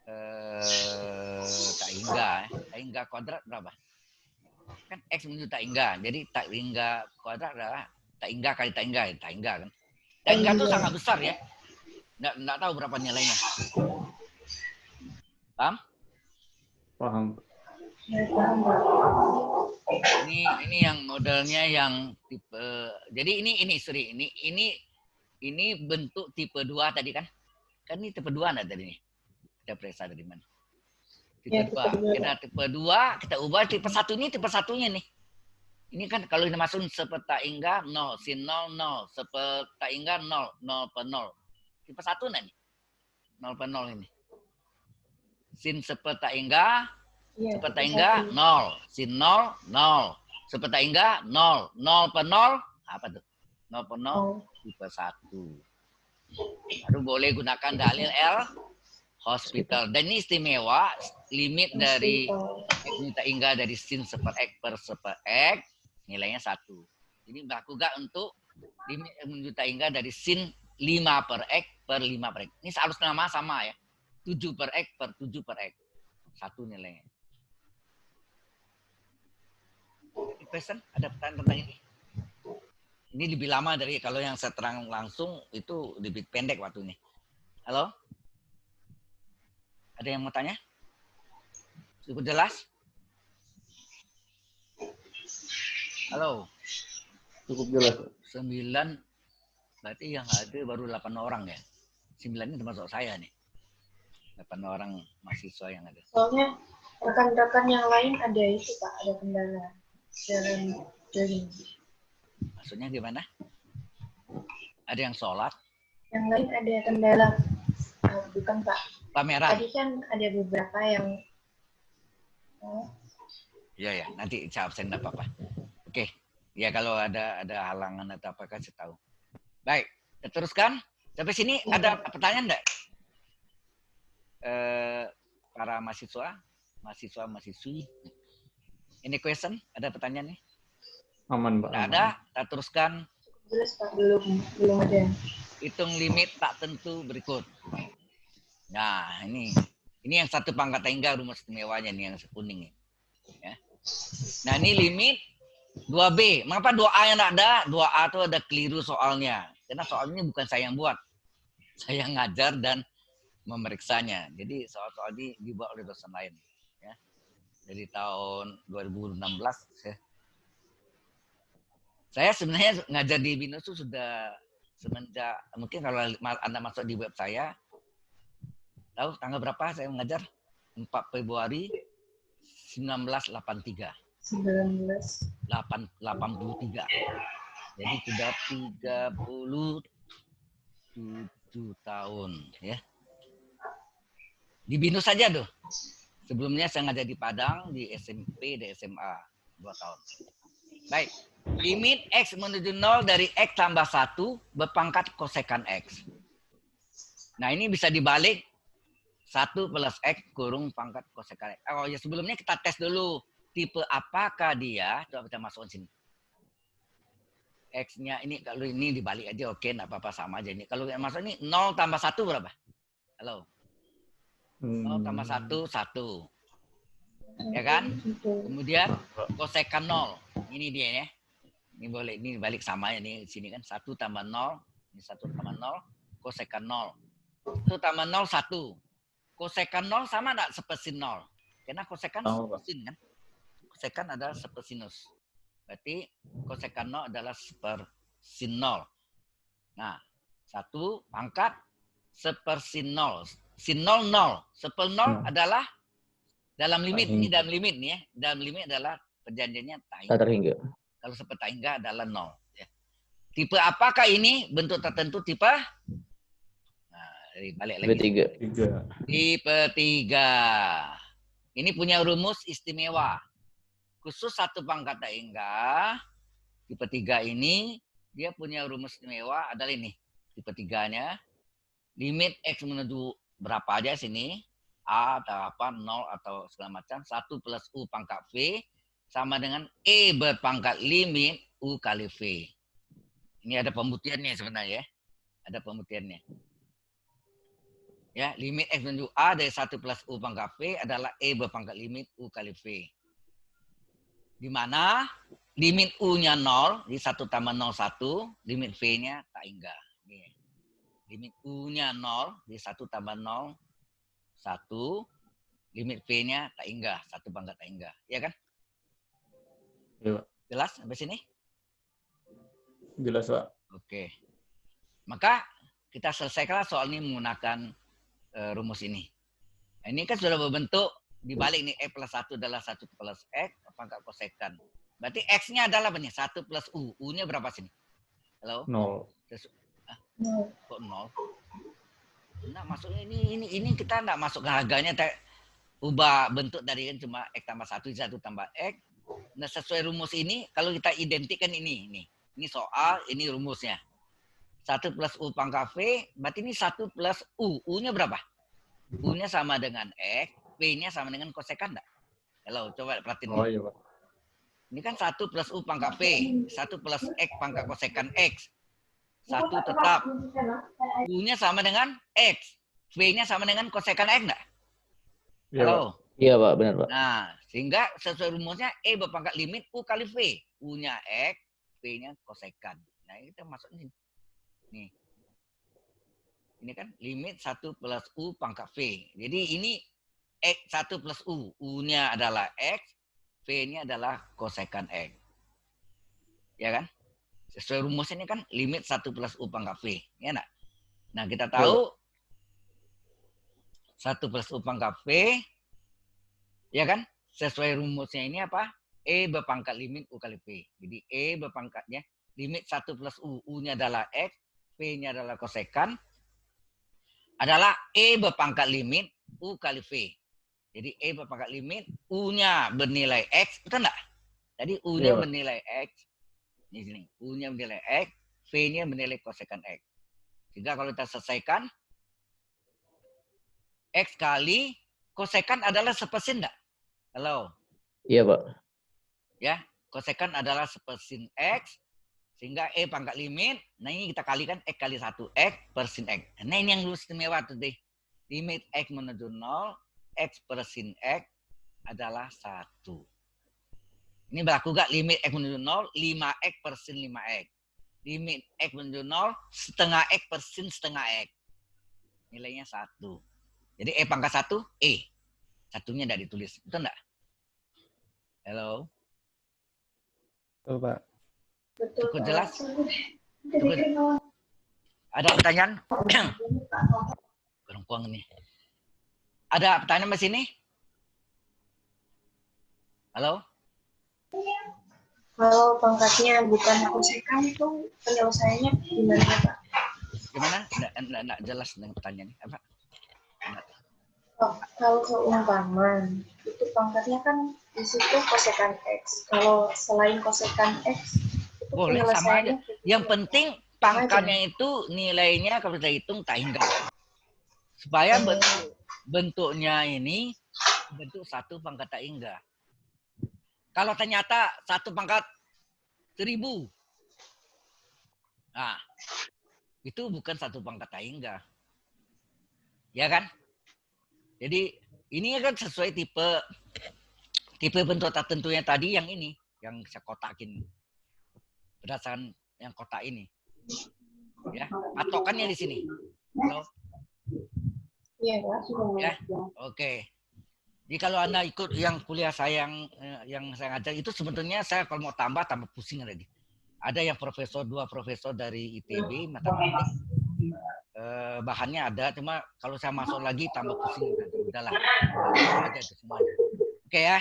Tak hingga. Tak hingga kuadrat berapa? Kan X menuju tak hingga. Jadi tak hingga kuadrat adalah tak hingga kali tak hingga. Tak hingga kan? Tak hingga itu sangat besar ya. Nggak tahu berapa nilainya. Paham? Paham. Ini yang modelnya yang tipe. Jadi ini bentuk tipe 2 tadi kan? Kan ini tipe 2 enggak tadi nih? Kita periksa dari mana? Tipe 2. Kita tipe 2, kita ubah tipe 1 ini tipe 1-nya nih. Ini kan kalau ini masuk sepeta hingga 0, sin 0, 0. Sepeta hingga 0, 0 per 0. Tipe 1 nih. 0 per 0 ini. Sin sepeta hingga, Iya, sepeta tipe hingga 1. 0. Sin 0, 0. Sepeta hingga 0. 0 per 0, apa tuh? 0 per 0, Oh, tipe 1. Baru boleh gunakan dalil L hospital. Dan ini istimewa, limit dari hospital. X juta hingga dari sin seper X per seper X, nilainya 1. Jadi berlaku gak untuk limit X juta hingga dari sin 5 per X per 5 per X. Ini harus nama sama ya. 7 per X per 7 per X. 1 nilainya. Question? Ada pertanyaan tentang ini? Ini lebih lama dari kalau yang saya terang langsung itu lebih pendek waktunya. Halo? Ada yang mau tanya? Cukup jelas? Halo? Cukup jelas, Pak. 9, berarti yang ada baru 8 orang ya? 9 ini termasuk saya nih. 8 orang mahasiswa yang ada. Soalnya rekan-rekan yang lain ada itu Pak, ada kendala dalam join. Maksudnya gimana? Ada yang sholat, Yang lain ada kendala. Bukan Pak. pameran. Tadi kan ada beberapa yang Iya ya, nanti saya absen enggak apa-apa. Oke. Ya kalau ada halangan atau apa kasih tahu. Baik, kita teruskan. Sampai sini ada pertanyaan enggak? Para mahasiswa-mahasiswi. Ini question, ada pertanyaan nih? Aman, Pak. Tidak Aman. ada, kita teruskan. jelas Pak, belum ada. Hitung limit tak tentu berikut. Nah, ini yang satu pangkat hingga rumus istimewanya nih yang kuning nih. Ya. Nah, ini limit 2B. Mengapa 2A yang tidak ada? 2A itu ada keliru soalnya. Karena soalnya bukan saya yang buat. Saya ngajar dan memeriksanya. Jadi soal-soal ini dibuat oleh dosen lain. Ya. Dari tahun 2016 saya sebenarnya ngajar di BINUS itu sudah semenjak, mungkin kalau Anda masuk di web saya, tahu tanggal berapa saya mengajar? 4 Februari 1983. 83. Jadi sudah 37 tahun ya. Di BINUS saja tuh. Sebelumnya saya ngajar di Padang, di SMP, di SMA 2 tahun. Baik. Limit X menuju 0 dari X tambah 1 berpangkat kosekan X. Nah ini bisa dibalik 1 plus X kurung pangkat kosekan X. Oh ya sebelumnya kita tes dulu. Tipe apakah dia? Coba kita masukkan sini. X-nya ini kalau ini dibalik aja oke. Nggak apa-apa sama aja ini. Kalau yang masuk ini 0 tambah 1 berapa? Halo? 0 tambah 1, 1. Ya kan? Kemudian kosekan 0. Ini dia ya. Ini boleh, ini balik sama ya, ini sini kan 1 tambah 0, ini 1 tambah 0, kosekan 0. 1 tambah 0, 1. Kosekan 0 sama enggak sepersin 0? Karena kosekan sepersin kan? Kosekan adalah sepersinus. Berarti kosekan 0 adalah sepersin 0. Nah, 1 pangkat sepersin 0. Sin 0, 0. Seper 0 adalah dalam limit. Ini dalam limit nih ya. Dalam limit adalah perjanjiannya tak terhingga. Kalau seperti hingga adalah 0. Ya. Tipe apakah ini? Bentuk tertentu tipe? Nah, balik lagi. Tipe 3. Ini punya rumus istimewa. Khusus 1 pangkat tak hingga. Tipe 3 ini, dia punya rumus istimewa adalah ini. Tipe 3-nya. Limit X menuju berapa aja sini. A atau apa, 0 atau segala macam. 1 plus U pangkat V. Sama dengan E berpangkat limit U kali V. Ini ada pembuktiannya sebenarnya ya. Ada pembuktiannya. Ya, limit X menuju A dari 1 plus U pangkat V adalah E berpangkat limit U kali V. Di mana limit U-nya 0, di 1 tambah 0, 1. Limit V-nya tak hingga. Ini. Limit U-nya 0, di 1 tambah 0, 1. Limit V-nya tak hingga. 1 pangkat tak hingga. Ya kan? Iya, Pak. Jelas sampai sini? Jelas, Pak. Oke. Maka kita selesaikan soal ini menggunakan rumus ini. Nah, ini kan sudah berbentuk dibalik nih X plus 1 adalah 1 plus X pangkat kosekan. Berarti X-nya adalah apa nih? 1 plus U. U-nya berapa sini? Halo? 0. No. Kok 0? Nah, masuknya ini kita enggak masuk ke harganya. Ubah bentuk dari kan cuma X tambah 1 tambah X. Nah, sesuai rumus ini, kalau kita identikkan ini soal, ini rumusnya. 1 plus U pangkat V, berarti ini 1 plus U. U-nya berapa? U-nya sama dengan X, V-nya sama dengan kosekan enggak? Halo, coba perhatiin. Oh iya, Pak. Ini kan 1 plus U pangkat V, 1 plus X pangkat kosekan X. 1 tetap. U-nya sama dengan X, V-nya sama dengan kosekan X enggak? Iya, Pak. Halo? Iya Pak, benar Pak. Nah, sehingga sesuai rumusnya E berpangkat limit U kali V. U-nya X, V-nya kosekan. Nah, kita masuk ini. Nih. Ini kan limit 1 plus U pangkat V. Jadi ini X 1 plus U. U-nya adalah X, V-nya adalah kosekan X. Ya kan? Sesuai rumusnya ini kan limit 1 plus U pangkat V. Ya enggak? Nah, kita tahu 1 plus U pangkat V, ya kan? Sesuai rumusnya ini apa? E berpangkat limit U kali V. Jadi E berpangkatnya limit 1 plus U. U-nya adalah X, V-nya adalah kosekan. Adalah E berpangkat limit U kali V. Jadi E berpangkat limit, U-nya bernilai X, betul enggak? Jadi U-nya Iya. bernilai X. Di sini. U-nya bernilai X, V-nya bernilai kosekan X. Sehingga kalau kita selesaikan, X kali kosekan adalah sepersin enggak? Halo? Iya Pak. Ya, kosekan adalah sepersin X, sehingga E pangkat limit, nah ini kita kalikan X kali 1, X persin X. Nah ini yang istimewa tuh deh. Limit X menuju 0, X persin X adalah 1. Ini berlaku gak limit X menuju 0, 5X persin 5X. Limit X menuju 0, setengah X persin setengah X. Nilainya 1. Jadi E pangkat 1, E. Satunya tidak ditulis. Betul enggak? Halo? Betul, Pak. Betul. Cukup jelas? Cukup. Ada pertanyaan? Kurang nih. Ada pertanyaan di sini? Halo? Kalau pangkatnya bukan kosekan itu penyelesaiannya gimana Pak? Gimana? Nggak jelas dengan pertanyaannya. Apa? Oh, kalau seumpama itu pangkatnya kan di situ kosekan X. Kalau selain kosekan X itu Boleh sama aja. penyelesaiannya Yang penting pangkatnya itu nilainya kalau kita hitung tak hingga. Supaya bentuknya ini bentuk 1 pangkat tak hingga. Kalau ternyata 1 pangkat 1000. Nah, itu bukan 1 pangkat tak hingga. Ya kan? Jadi ini kan sesuai tipe bentuk tertentunya tadi yang ini. Yang saya kotakin. Berdasarkan yang kotak ini. Ya, patokannya di sini. Halo? Iya, Pak. Ya, oke. Jadi kalau Anda ikut yang kuliah saya yang saya ngajar itu sebetulnya saya kalau mau tambah pusing lagi. Ada yang dua profesor dari ITB matematik. Bahannya ada, cuma kalau saya masuk lagi tambah pusing. Udahlah, aja itu semuanya. Oke ya.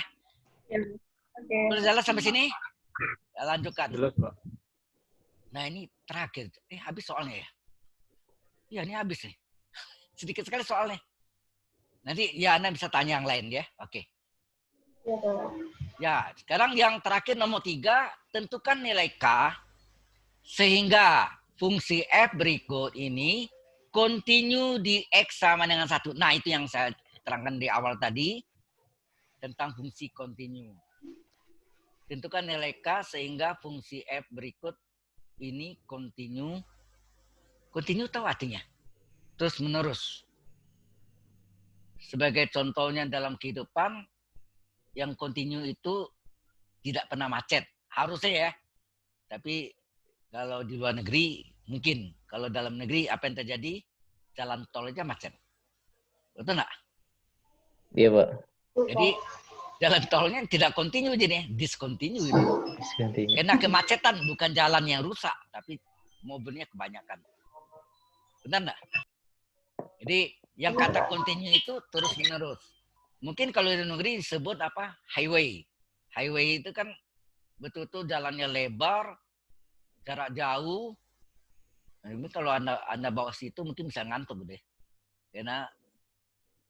Oke. Sudah jelas sampai sini? Lanjutkan. Jelas, Pak. Nah ini terakhir. Habis soalnya ya? Iya ini habis nih. Sedikit sekali soalnya. Nanti ya Anda bisa tanya yang lain ya. Oke. Iya, Pak. Ya, sekarang yang terakhir nomor 3, tentukan nilai K sehingga fungsi F berikut ini continue di X sama dengan 1. Nah, itu yang saya terangkan di awal tadi tentang fungsi continue. Tentukan nilai K sehingga fungsi F berikut ini continue. Continue tahu artinya? Terus menerus. Sebagai contohnya dalam kehidupan, yang continue itu tidak pernah macet. Harusnya ya. Tapi kalau di luar negeri mungkin. Kalau dalam negeri apa yang terjadi? Jalan tol aja macet. Betul nggak? Iya Pak. Jadi jalan tolnya tidak continue jadi discontinue. Discontinue. Karena kemacetan bukan jalan yang rusak, tapi mobilnya kebanyakan. Benar nggak? Jadi yang kata continue itu terus menerus. Mungkin kalau di negeri disebut apa? Highway. Highway itu kan betul-betul jalannya lebar, jarak jauh. Nah, ini kalau anda bawa situ mungkin bisa ngantuk deh, karena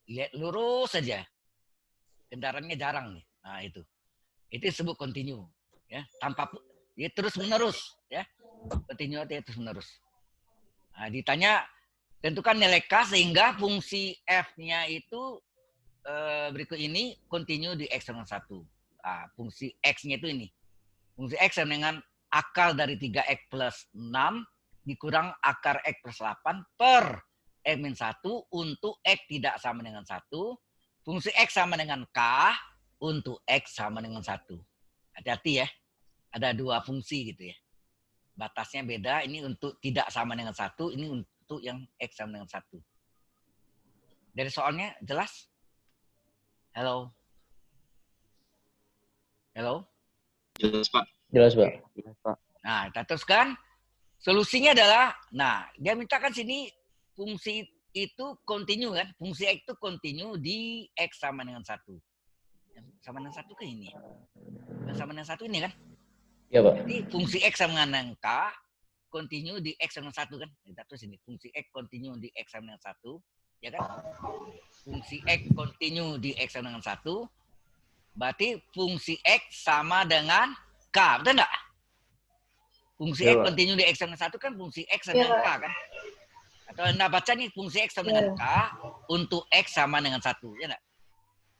lihat lurus saja, kendaraannya jarang nih. Nah itu disebut continue, ya, tanpa dia terus menerus, ya, continue dia terus menerus. Nah, ditanya tentukan nilai K sehingga fungsi F-nya itu berikut ini continue di X dengan 1. Nah, fungsi X-nya itu ini. Fungsi X sama dengan akar dari 3X plus 6 dikurang akar X plus 8 per X-1 untuk X tidak sama dengan 1. Fungsi X sama dengan K untuk X sama dengan 1. Hati-hati ya. Ada dua fungsi gitu ya. Batasnya beda. Ini untuk tidak sama dengan 1. Ini untuk yang X sama dengan 1. Dari soalnya jelas? Halo? Halo? Jelas, Pak. Jelas, Pak. Nah, kita teruskan. Solusinya adalah, nah, dia mintakan sini fungsi itu continue kan? Fungsi X itu continue di X sama dengan 1. Sama dengan 1 kan ini? Yang sama dengan 1 ini kan? Iya, Pak. Jadi fungsi X sama dengan K continue di X sama dengan 1 kan? Kita terus ini. Fungsi X continue di X sama dengan 1. Ya kan? Fungsi X continue di X sama dengan 1. Berarti fungsi X sama dengan K. Betul enggak? Fungsi Ya, X Pak. continue di X sama 1 kan fungsi X sama dengan K kan? Atau Anda baca nih fungsi X sama dengan K untuk X sama dengan 1. Ya enggak?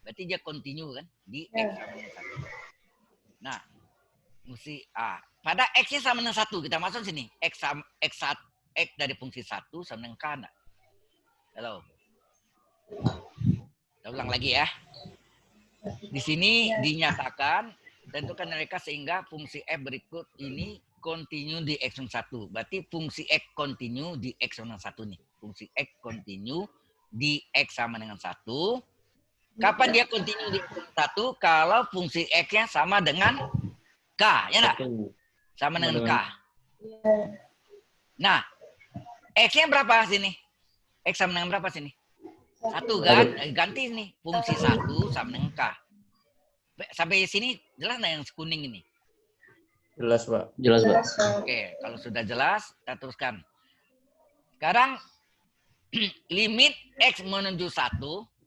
Berarti dia continue kan? Di X sama dengan 1. Nah, fungsi A. Pada X-nya sama dengan 1. Kita masuk sini. X dari fungsi 1 sama dengan K enggak? Halo. Kita ulang lagi ya. Di sini dinyatakan tentukan nilai K sehingga fungsi F berikut ini continue di X 1. Berarti fungsi X continue di X sama dengan 1 nih. Fungsi X continue di X sama dengan 1. Kapan dia continue di X 1? Kalau fungsi X-nya sama dengan K. Ya enggak? Sama dengan K. Nah, X-nya berapa sini? X sama dengan berapa sini? 1 kan? Ganti nih. Fungsi 1 sama dengan K. Sampai sini jelas nggak yang kuning ini? Jelas, Pak. Jelas, Pak. Oke, kalau sudah jelas, kita teruskan. Sekarang limit X menuju 1.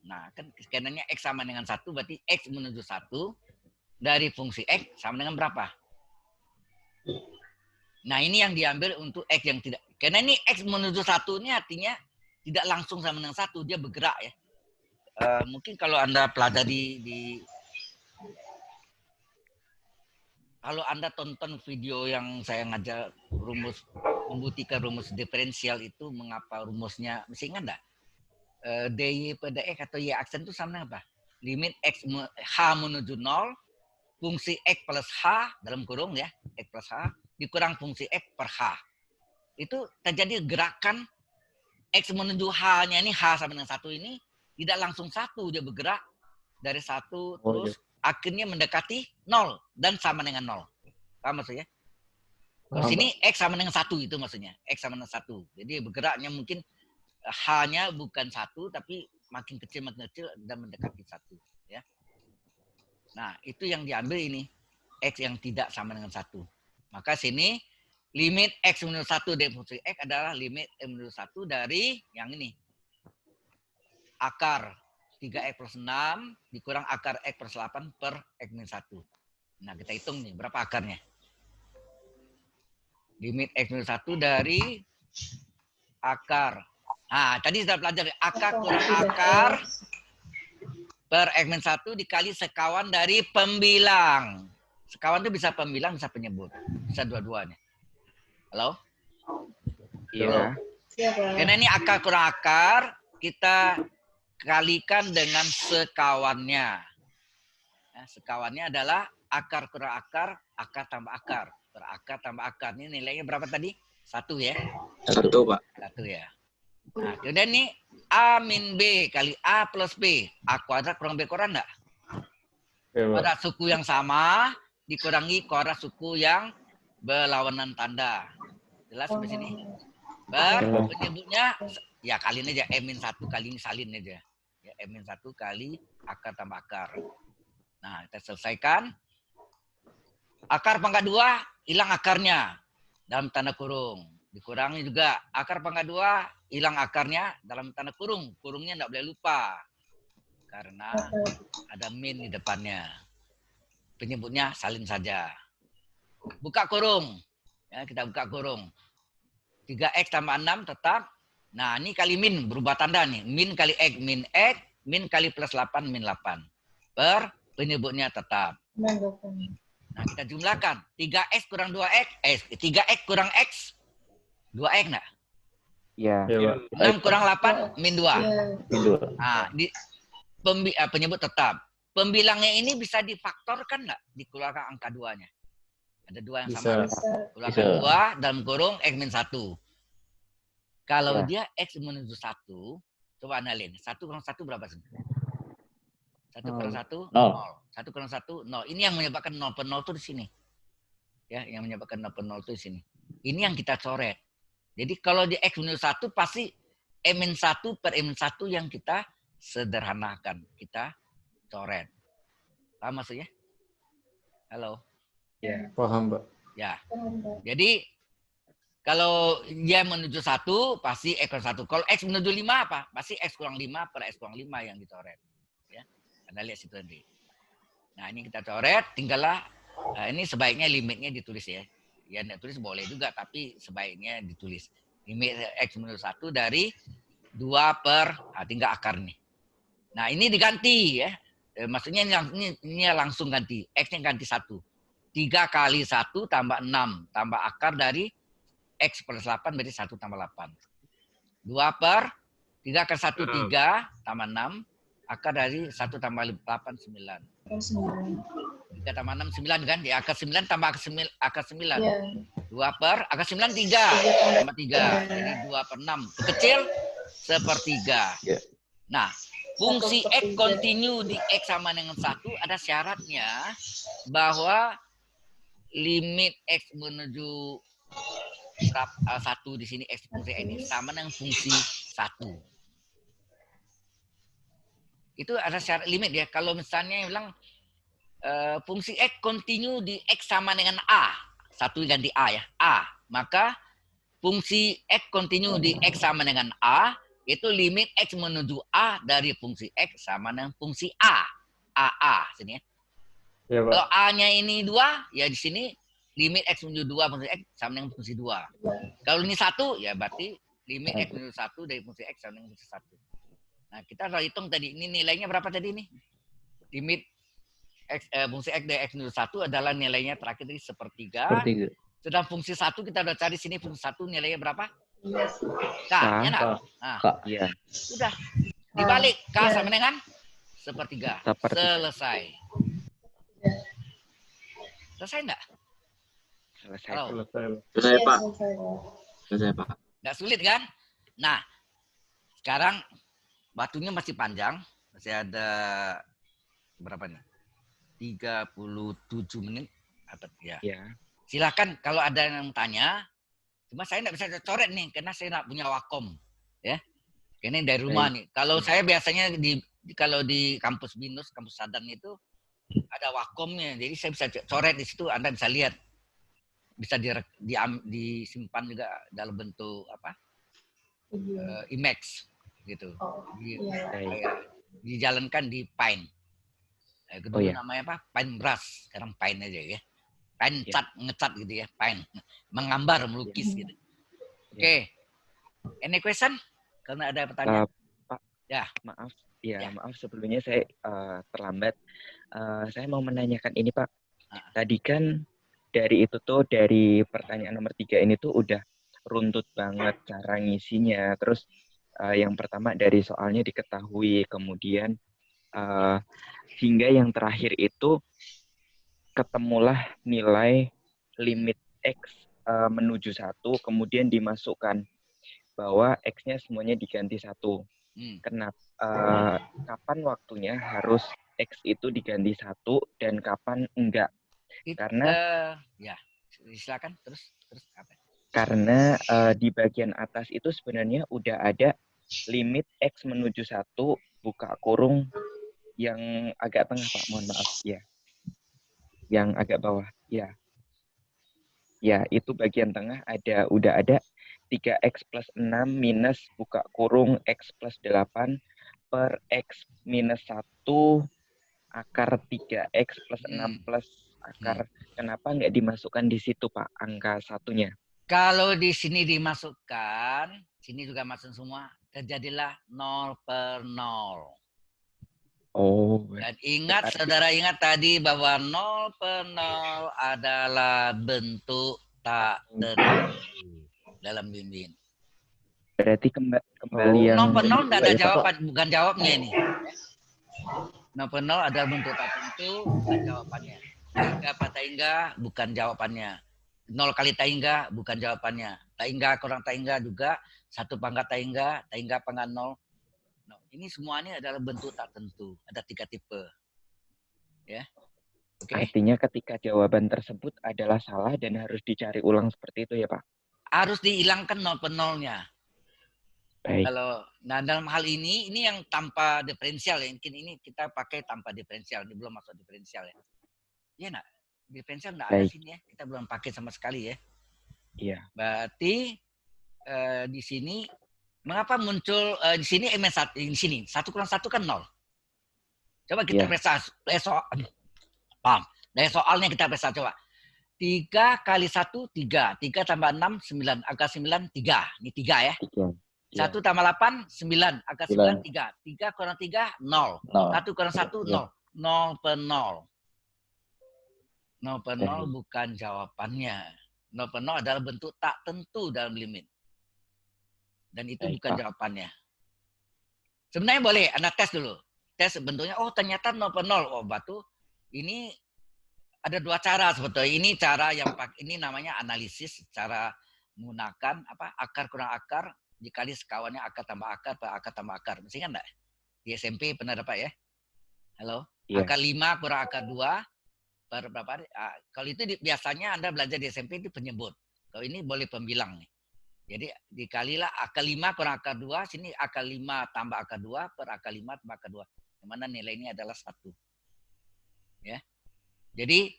Nah, kan skannernya X sama dengan 1, berarti X menuju 1 dari fungsi X sama dengan berapa? Nah, ini yang diambil untuk X yang tidak. Karena ini X menuju 1 ini artinya tidak langsung sama dengan 1, dia bergerak ya. Mungkin kalau Anda pelajari kalau Anda tonton video yang saya ngajar rumus membuktikan rumus diferensial itu, mengapa rumusnya, masih ingat enggak? DY pada X atau Y aksen itu sama dengan apa? Limit H menuju 0, fungsi X plus H, dalam kurung ya, X plus H, dikurang fungsi X per H. Itu terjadi gerakan X menuju H-nya ini, H sama dengan 1 ini, tidak langsung 1, dia bergerak dari 1, terus akhirnya mendekati 0 dan sama dengan 0. Paham maksudnya? Di sini X sama dengan 1 itu maksudnya. X sama dengan 1. Jadi bergeraknya mungkin H-nya bukan 1 tapi makin kecil dan mendekati 1. Ya. Nah, itu yang diambil ini. X yang tidak sama dengan 1. Maka sini limit X menuju 1 dari fungsi X adalah limit X menuju 1 dari yang ini. Akar 3X plus 6 dikurang akar X plus 8 per X minus 1. Nah, kita hitung nih, berapa akarnya? Limit X minus 1 dari akar. Nah, tadi sudah pelajari. Akar kurang akar per X minus 1 dikali sekawan dari pembilang. Sekawan itu bisa pembilang, bisa penyebut. Bisa dua-duanya. Halo? Iya. Karena ini akar kurang akar, kita kalikan dengan sekawannya. Nah, sekawannya adalah akar kurang akar, akar tambah akar. Berakar tambah akar. Ini nilainya berapa tadi? 1 ya? 1, Pak. 1 ya. Nah, kemudian ini A min B kali A plus B. A kuadrat kurang B kuadrat enggak? Ya, Pak. Kuadrat suku yang sama dikurangi kuadrat suku yang berlawanan tanda. Jelas sampai sini? Penyebutnya ya kaliin aja M-1 kali ini salin aja. Ya, M-1 kali akar tambah akar. Nah, kita selesaikan. Akar pangkat 2, hilang akarnya. Dalam tanda kurung. Dikurangi juga. Akar pangkat 2, hilang akarnya dalam tanda kurung. Kurungnya tidak boleh lupa. Karena ada min di depannya. Penyebutnya salin saja. Buka kurung. Ya, kita buka kurung. 3x tambah 6 tetap. Nah, ini kali min. Berubah tanda nih. Min kali x. Min x. Min kali plus 8. Min 8. Per penyebutnya tetap. Nah, kita jumlahkan. 3x kurang 2x. 3x kurang x. 2x enggak? Iya. Iya, Pak. 6 kurang 8. Min 2. Min 2. Nah, penyebut tetap. Pembilangnya ini bisa difaktorkan enggak? Dikeluarkan angka 2-nya. Ada 2 yang Bisa. sama. Keluarkan Bisa. 2 dalam kurung x min 1. Kalau Ya. dia x menuju 1, coba analin. 1 kurang 1 berapa sih? 1 kurang 1, 0. 1 kurang 1, 0. Ini yang menyebabkan 0 per 0 itu di sini. Ya, yang menyebabkan 0 per 0 itu di sini. Ini yang kita coret. Jadi kalau di x menuju 1 pasti M-1 per M-1 yang kita sederhanakan. Kita coret. Paham maksudnya? Halo? Paham, Pak. Ya. Jadi kalau dia menuju 1 pasti x kurang 1. Kalau x menuju 5 apa? Pasti x kurang 5 per x kurang 5 yang dicoret. Ya. Anda lihat situ nanti. Nah, ini kita coret, tinggallah ini sebaiknya limitnya ditulis ya. Ya, enggak tulis boleh juga, tapi sebaiknya ditulis. Limit x menuju 1 dari 2 per, tinggal akar nih. Nah, ini diganti ya. Maksudnya ini langsung ganti. X-nya ganti 1. 3 kali 1 tambah 6. Tambah akar dari X plus 8 berarti 1 tambah 8. 2 per 3 kali 1, 3 tambah 6. Akar dari 1 tambah 8, 9. 3 tambah 6, 9 kan? Di akar 9 tambah akar 9. Ya. 2 per akar 9, 3. Tambah 3. Jadi 2 per 6. Kecil sepertiga. Ya. Nah, fungsi X continue di X sama dengan 1 ada syaratnya bahwa limit X menuju 1 di sini X fungsi X ini sama dengan fungsi 1. Itu ada syarat limit ya. Kalau misalnya bilang fungsi X continue di X sama dengan A. 1 ganti A ya. A. Maka fungsi X continue di X sama dengan A. Itu limit X menuju A dari fungsi X sama dengan fungsi A. AA. Sini ya. Iya, Pak. Kalau A-nya ini 2, ya di sini limit X menuju 2 fungsi X sama dengan fungsi 2. Kalau ini 1, ya berarti limit X menuju 1 dari fungsi X sama dengan fungsi 1. Nah, kita harus hitung tadi. Ini nilainya berapa tadi nih? Limit X, fungsi X dari X menuju 1 adalah nilainya terakhir tadi sepertiga. Sedang fungsi 1 kita udah cari sini fungsi 1 nilainya berapa? K, ya enggak? Nah, Iya. sudah. Dibalik K sama dengan sepertiga. Selesai. Selesai enggak? Selesai. Halo. Selesai, Pak. Selesai, Pak. Selesai, Pak. Enggak sulit kan? Nah, sekarang batunya masih panjang. Masih ada berapa nih? 37 menit. Ya. Ya. Silakan kalau ada yang tanya. Cuma saya enggak bisa coret nih karena saya enggak punya Wacom, ya. Ini dari rumah nih. Kalau saya biasanya kalau di kampus BINUS, kampus Sadang itu ada Wacomnya. Jadi saya bisa coret di situ, Anda bisa lihat. Bisa disimpan juga dalam bentuk apa? IMAX gitu. Dijalankan di Paint. Kedua namanya apa? Paintbrush. Sekarang Paint aja ya. Paint ngecat gitu ya, Paint. Mengambar, melukis gitu. Oke. Any question? Karena ada pertanyaan. Pak, ya. Maaf. Ya, maaf sebelumnya saya terlambat. Saya mau menanyakan ini, Pak. Tadi kan dari pertanyaan nomor 3 ini tuh udah runtut banget cara ngisinya. Terus yang pertama dari soalnya diketahui, kemudian hingga yang terakhir itu ketemulah nilai limit X menuju 1, kemudian dimasukkan bahwa X-nya semuanya diganti 1. Kenapa? Kapan waktunya harus X itu diganti 1 dan kapan enggak? Karena ya, silakan terus apa? Karena di bagian atas itu sebenarnya udah ada limit X menuju 1 buka kurung yang agak tengah, Pak. Mohon maaf ya. yang agak bawah. Ya. Ya, itu bagian tengah udah ada 3x plus 6 minus buka kurung x plus 8 per x minus 1 akar 3x plus 6 plus akar. Kenapa nggak dimasukkan di situ, Pak, angka satunya? Kalau di sini dimasukkan, sini juga masuk semua, terjadilah 0 per 0. Oh, Dan ingat, saudara ingat tadi bahwa 0 per 0 adalah bentuk tak tentu dalam limit. berarti kembali yang 0 per 0 tidak ada ya, Pak? jawaban, bukan jawabnya ini. 0 per 0 adalah bentuk tak tentu, bukan jawabannya. Taingga apa taingga, bukan jawabannya. 0 kali taingga, bukan jawabannya. Taingga kurang taingga juga, 1 pangkat taingga, taingga pangkat 0. No, ini semuanya adalah bentuk tak tentu. Ada 3 tipe. Ya. Okay. Artinya ketika jawaban tersebut adalah salah dan harus dicari ulang seperti itu ya, Pak? Harus dihilangkan 0 per 0-nya. Baik. Nah dalam hal ini yang tanpa diferensial ya. Mungkin ini kita pakai tanpa diferensial. Ini belum masuk diferensial ya. Iya nak? Diferensial nggak ada sini ya. Kita belum pakai sama sekali ya. Iya. Berarti di sini mengapa muncul di sini di sini 1 kurang 1 kan 0. Coba kita periksa dari soalnya kita periksa coba. 3 kali 1 3. 3 tambah 6 9. Angka 9 3. Ini 3 ya. 3. 1 tambah 8 9. Angka 9 3. 3 kurang 3 0. 1 kurang 1 0. 0 per 0. 0 per 0 bukan jawabannya. 0 per 0 adalah bentuk tak tentu dalam limit. Dan itu bukan jawabannya. Sebenarnya boleh Anda tes dulu. Tes bentuknya, oh ternyata 0 per 0. Oh batu, ini ada 2 cara sebetulnya. Ini cara yang ini namanya analisis. Cara menggunakan akar kurang akar dikali sekawannya akar tambah akar per akar tambah akar. Mesti kan enggak? Di SMP pernah dapat ya? Halo? Yeah. Akar 5 kurang akar 2 per berapa? Kalau itu biasanya Anda belajar di SMP itu penyebut. Kalau ini boleh pembilang nih. Jadi dikalilah akar 5 kurang akar 2, sini akar 5 tambah akar 2 per akar 5 tambah akar 2. Yang mana nilainya adalah 1. Ya. Jadi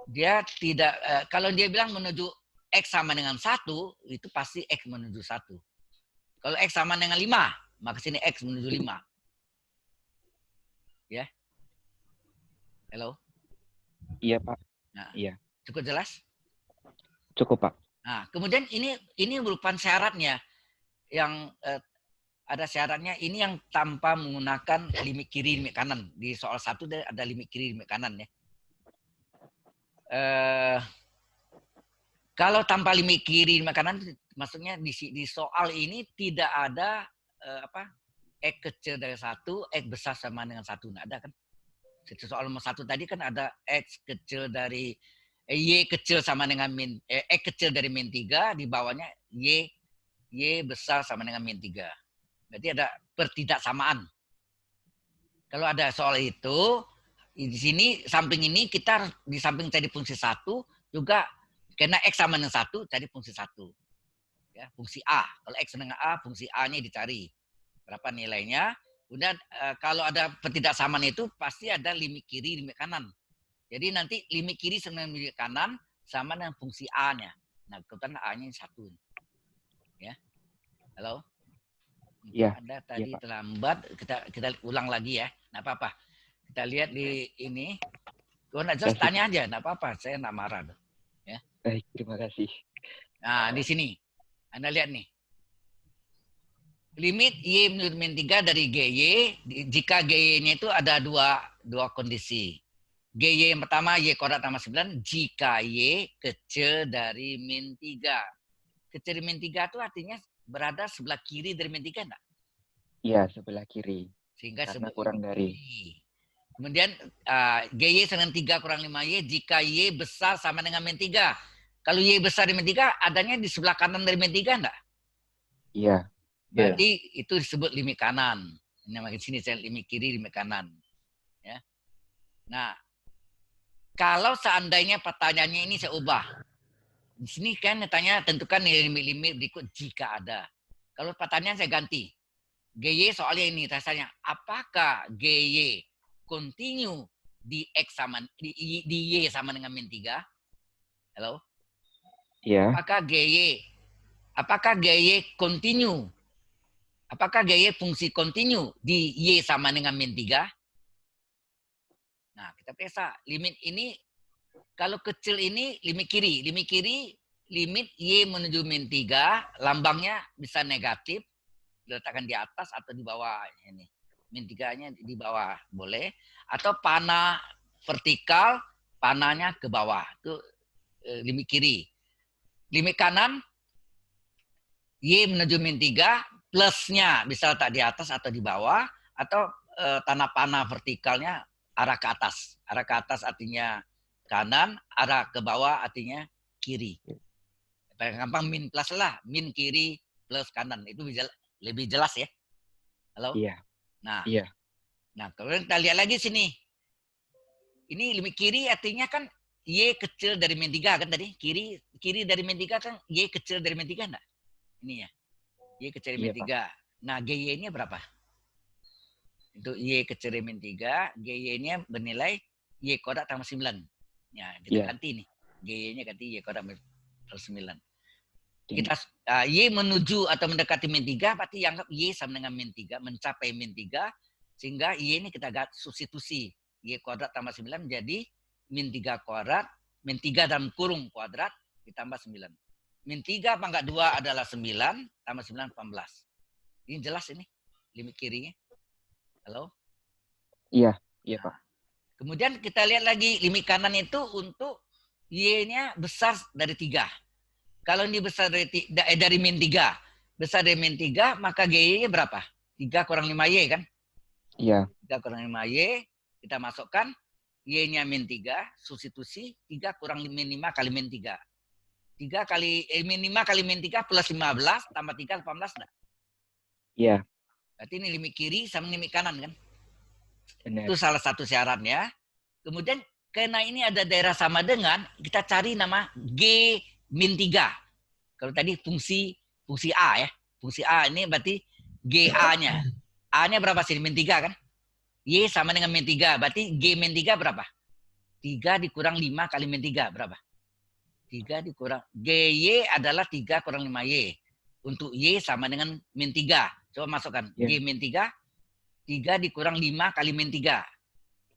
dia tidak kalau dia bilang menuju X sama dengan 1, itu pasti X menuju 1. Kalau X sama dengan 5, maka sini X menuju 5. Ya. Halo? Iya, Pak. Nah, iya. Cukup jelas? Cukup, Pak. Nah, kemudian ini merupakan syaratnya yang ada syaratnya ini yang tanpa menggunakan limit kiri limit kanan. Di soal 1 ada limit kiri limit kanan ya. Kalau tanpa limit kiri limit kanan, maksudnya di soal ini tidak ada X kecil dari 1, X besar sama dengan 1. Nggak ada kan? Soal nomor 1 tadi kan ada X kecil dari Y kecil sama dengan X kecil dari min 3, di bawahnya Y besar sama dengan min 3. Berarti ada pertidaksamaan. Kalau ada soal itu, di sini samping ini kita di samping cari fungsi 1 juga karena X sama dengan 1 cari fungsi 1. Ya, fungsi A. Kalau X dengan A, fungsi A-nya dicari. Berapa nilainya? Kemudian kalau ada pertidaksamaan itu pasti ada limit kiri, limit kanan. Jadi nanti limit kiri sama dengan limit kanan sama dengan fungsi A-nya. Nah, kebetulan A-nya 1. Ya. Halo? Iya. Anda tadi terlambat, kita ulang lagi ya. Nggak apa-apa. Kita lihat di ini. Kalau nggak jelas tanya aja, nggak apa-apa. Saya nggak marah. Ya. Baik, terima kasih. Nah, di sini. Anda lihat nih. Limit Y menurut min 3 dari GY, jika GY-nya itu ada dua kondisi. GY yang pertama, Y kuadrat tambah 9, jika Y kecil dari min 3. Kecil dari min 3 itu artinya berada sebelah kiri dari min 3 enggak? Iya, sebelah kiri. Sehingga karena kurang dari. Kemudian GY sama dengan 3 kurang 5Y, jika Y besar sama dengan min 3. Kalau Y besar dari min 3, adanya di sebelah kanan dari min 3 enggak? Iya. Berarti itu disebut limit kanan. Ini makin sini saya limit kiri, limit kanan. Ya. Nah, kalau seandainya pertanyaannya ini saya ubah. Di sini kan tanya tentukan nilai limit-limit berikut jika ada. Kalau pertanyaan saya ganti. GY soalnya ini rasanya apakah GY continue di X sama di Y sama dengan min 3. Halo? Iya. Apakah GY continue? Apakah GY fungsi continue di Y sama dengan min 3? Nah, kita periksa limit ini. Kalau kecil ini limit kiri. Limit Y menuju min 3, lambangnya bisa negatif, diletakkan di atas atau di bawah. Ini min 3-nya di bawah boleh. Atau panah vertikal, panahnya ke bawah. Itu limit kiri. Limit kanan, Y menuju min 3, plusnya bisa letak di atas atau di bawah. Atau tanah panah vertikalnya arah ke atas. Arah ke atas artinya kanan, arah ke bawah artinya kiri. Paling gampang min plus lah. Min kiri plus kanan. Itu lebih jelas ya. Halo? Iya. Nah, Iya. nah kalau kita lihat lagi sini. Ini limit kiri artinya kan Y kecil dari min 3 kan tadi. Kiri dari min 3 kan Y kecil dari min 3 enggak? Ini ya. Y kecil dari min 3. Nah, GY-nya berapa? Untuk Y kecil dari min 3, GY-nya bernilai Y kuadrat tambah 9. Ya, kita ganti nih. GY-nya ganti Y kuadrat tambah 9. Kita Y menuju atau mendekati min 3, berarti anggap Y sama dengan min 3, mencapai min 3, sehingga Y ini kita substitusi. Y kuadrat tambah 9 jadi min 3 kuadrat, min 3 dalam kurung kuadrat, ditambah 9. Min 3 pangkat 2 adalah 9, tambah 9, 18. Ini jelas ini, limit kirinya. Halo? Iya, iya Pak. Kemudian kita lihat lagi limit kanan itu untuk Y-nya besar dari 3. Kalau ini besar dari min 3, besar dari min 3, maka GY-nya berapa? 3 kurang 5Y kan? Iya. 3 kurang 5Y, kita masukkan Y-nya min 3, substitusi 3 kurang min 5 kali min 3. 3 kali min 5 kali min 3 plus 15 tambah 3 18 enggak? Iya. Berarti ini limit kiri sama limit kanan kan? Benar. Itu salah satu syaratnya. Kemudian karena ini ada daerah sama dengan, kita cari nama G min 3. Kalau tadi fungsi A ya. Fungsi A ini berarti GA-nya. A-nya berapa sih? Min 3 kan? Y sama dengan min 3. Berarti G min 3 berapa? 3 dikurang 5 kali min 3 berapa? 3 dikurang. GY adalah 3 kurang 5Y. Untuk Y sama dengan min 3. Coba masukkan. G min 3. 3 dikurang 5 kali min 3.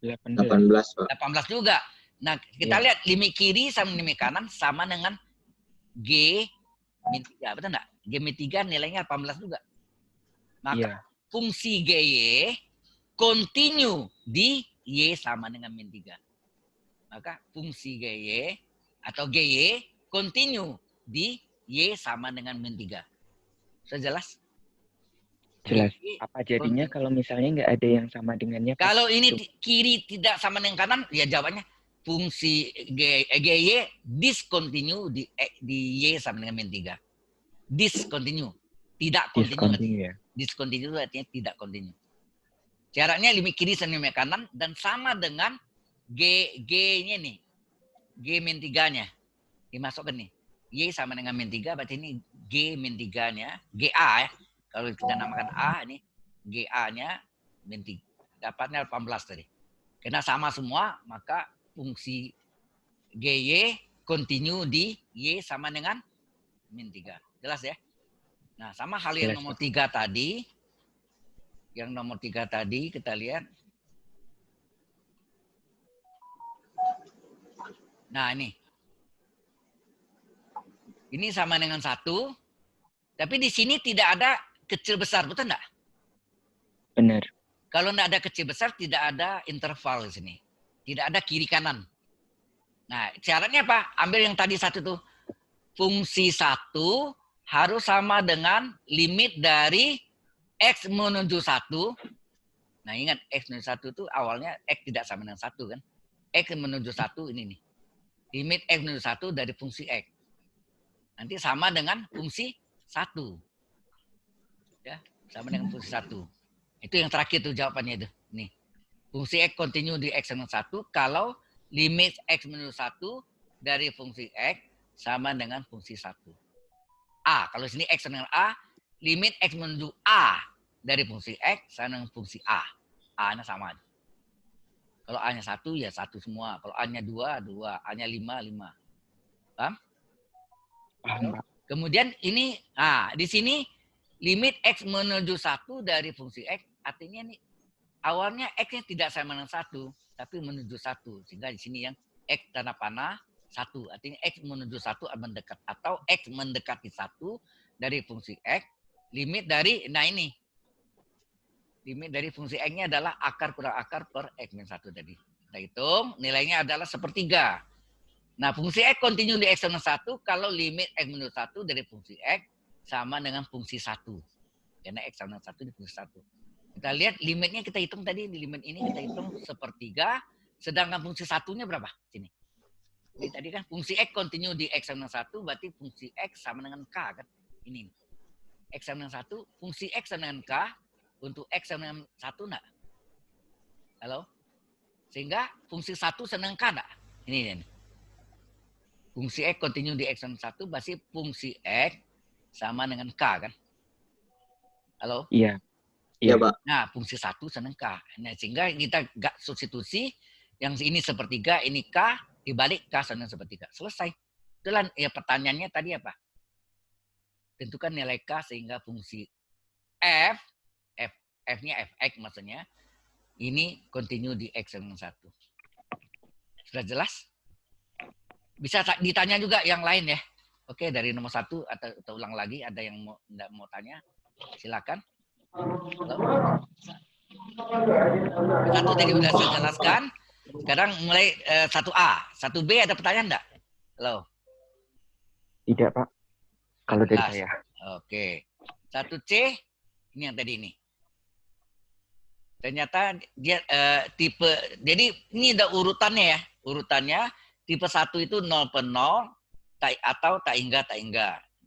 18, Pak. 18 juga. Nah, kita lihat limit kiri sama limit kanan sama dengan G min 3. Betul enggak? G min 3 nilainya 18 juga. Maka fungsi GY continue di Y sama dengan min 3. Maka fungsi GY atau GY continue di Y sama dengan min 3. Sudah jelas? Jelas. Apa jadinya kalau misalnya nggak ada yang sama dengannya? Kalau ini kiri tidak sama dengan kanan, ya jawabannya fungsi GY discontinue di Y sama dengan min 3. Discontinue. Tidak continue. Discontinue artinya tidak continue. Syaratnya limit kiri sama limit kanan dan sama dengan G-nya nih. G min 3-nya. Dimasukkan nih. Y sama dengan min 3, berarti ini G min 3-nya. GA ya. Kalau kita namakan A, ini GA-nya min 3. Dapatnya 18 tadi. Karena sama semua, maka fungsi GY continue di Y sama dengan min 3. Jelas ya? Nah, sama hal yang nomor 3 tadi. Yang nomor 3 tadi, kita lihat. Nah, ini. Ini sama dengan 1. Tapi di sini tidak ada kecil besar, betul enggak? Benar. Kalau enggak ada kecil besar, tidak ada interval di sini. Tidak ada kiri kanan. Nah, syaratnya apa? Ambil yang tadi 1 tuh. Fungsi 1 harus sama dengan limit dari X menuju 1. Nah, ingat X menuju 1 itu awalnya X tidak sama dengan 1 kan? X menuju 1 ini nih. Limit X menuju 1 dari fungsi X. Nanti sama dengan fungsi 1. Ya, sama dengan fungsi 1. Itu yang terakhir tuh jawabannya itu. Nih. Fungsi X continue di X dengan 1 kalau limit X menuju 1 dari fungsi X sama dengan fungsi 1. A, kalau sini X sama dengan A, limit X menuju A dari fungsi X sama dengan fungsi A. A-nya sama. Kalau A-nya 1 ya 1 semua. Kalau A-nya 2, 2. A-nya 5, 5. Paham? Paham, Pak. Kemudian ini, di sini limit X menuju 1 dari fungsi X, artinya nih awalnya X-nya tidak sama dengan 1, tapi menuju 1. Sehingga di sini yang X tanda panah 1. Artinya X menuju 1 mendekat. Atau X mendekati 1 dari fungsi X. Limit dari, nah ini. Limit dari fungsi X-nya adalah akar kurang akar per X-1 tadi. Kita hitung, nilainya adalah sepertiga. Nah, fungsi X kontinu di X sama 1 kalau limit X menuju 1 dari fungsi X sama dengan fungsi 1. Karena X sama 1 di fungsi 1. Kita lihat limitnya kita hitung tadi, di limit ini kita hitung sepertiga, sedangkan fungsi satunya berapa? Sini. Jadi tadi kan fungsi X kontinu di X sama 1, berarti fungsi X sama dengan K kan? Ini. X sama dengan 1, fungsi X sama dengan K, untuk X sama dengan 1 enggak? Halo? Sehingga fungsi 1 sama dengan K enggak? Ini. Fungsi X kontinu di X sama 1, berarti fungsi X sama dengan K kan? Halo? Iya. Iya, Pak. Nah, fungsi 1 sama K. Nah, sehingga kita gak substitusi, yang ini sepertiga, ini K, dibalik K sama dengan sepertiga. Selesai. Itulah ya pertanyaannya tadi apa? Tentukan nilai K sehingga fungsi F-nya Fx maksudnya, ini kontinu di X sama 1. Sudah jelas? Bisa ditanya juga yang lain ya. Oke, dari nomor 1 atau ulang lagi, ada yang mau tanya? Silakan. Halo? Satu tadi sudah saya jelaskan. Sekarang mulai 1A. 1B ada pertanyaan enggak? Halo? Tidak, Pak. Kalau dari saya. Oke. 1C, ini yang tadi ini. Ternyata dia tipe, jadi ini ada urutannya ya. Urutannya tipe 1 itu 0 per 0 atau tak hingga.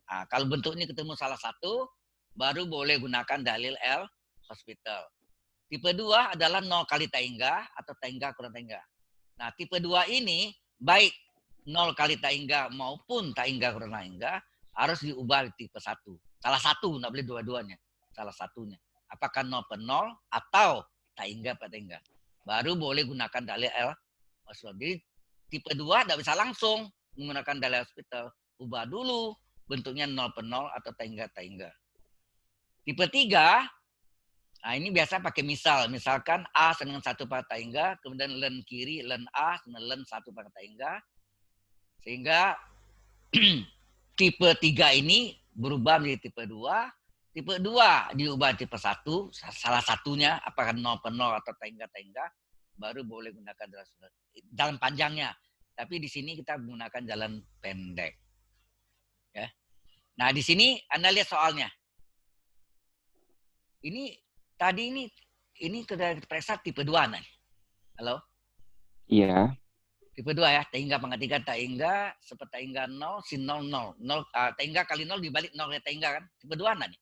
Nah, kalau bentuk ini ketemu salah satu, baru boleh gunakan dalil L hospital. Tipe 2 adalah 0 kali tak hingga atau tak hingga kurang tak hingga. Nah, tipe 2 ini baik 0 kali tak hingga maupun tak hingga kurang tak hingga harus diubah di tipe 1. Salah satu, enggak boleh dua-duanya. Salah satunya. Apakah 0 per 0 atau tak hingga per tak hingga. Baru boleh gunakan dalil L hospital. Jadi tipe 2 tidak bisa langsung menggunakan dalil hospital. Ubah dulu bentuknya 0 per 0 atau tak hingga. Tipe 3, nah ini biasa pakai misal. Misalkan A sama dengan 1 per tak hingga, kemudian len kiri, len A sama len 1 per tak hingga. Sehingga tipe 3 ini berubah menjadi tipe 2. Tipe 2 diubah tipe 1, salah satunya apakah 0 per 0 atau tak hingga, baru boleh gunakan jalan panjangnya. Tapi di sini kita menggunakan jalan pendek. Ya. Nah, di sini Anda lihat soalnya. Ini tadi ini sudah periksa tipe 2 nih. Halo? Iya. Tipe 2 ya, tak hingga pangkat 3 tak hingga, seperti tak hingga 0, sin 0, 0. Tak hingga kali 0 dibalik 0 tak hingga kan? Tipe 2 nih.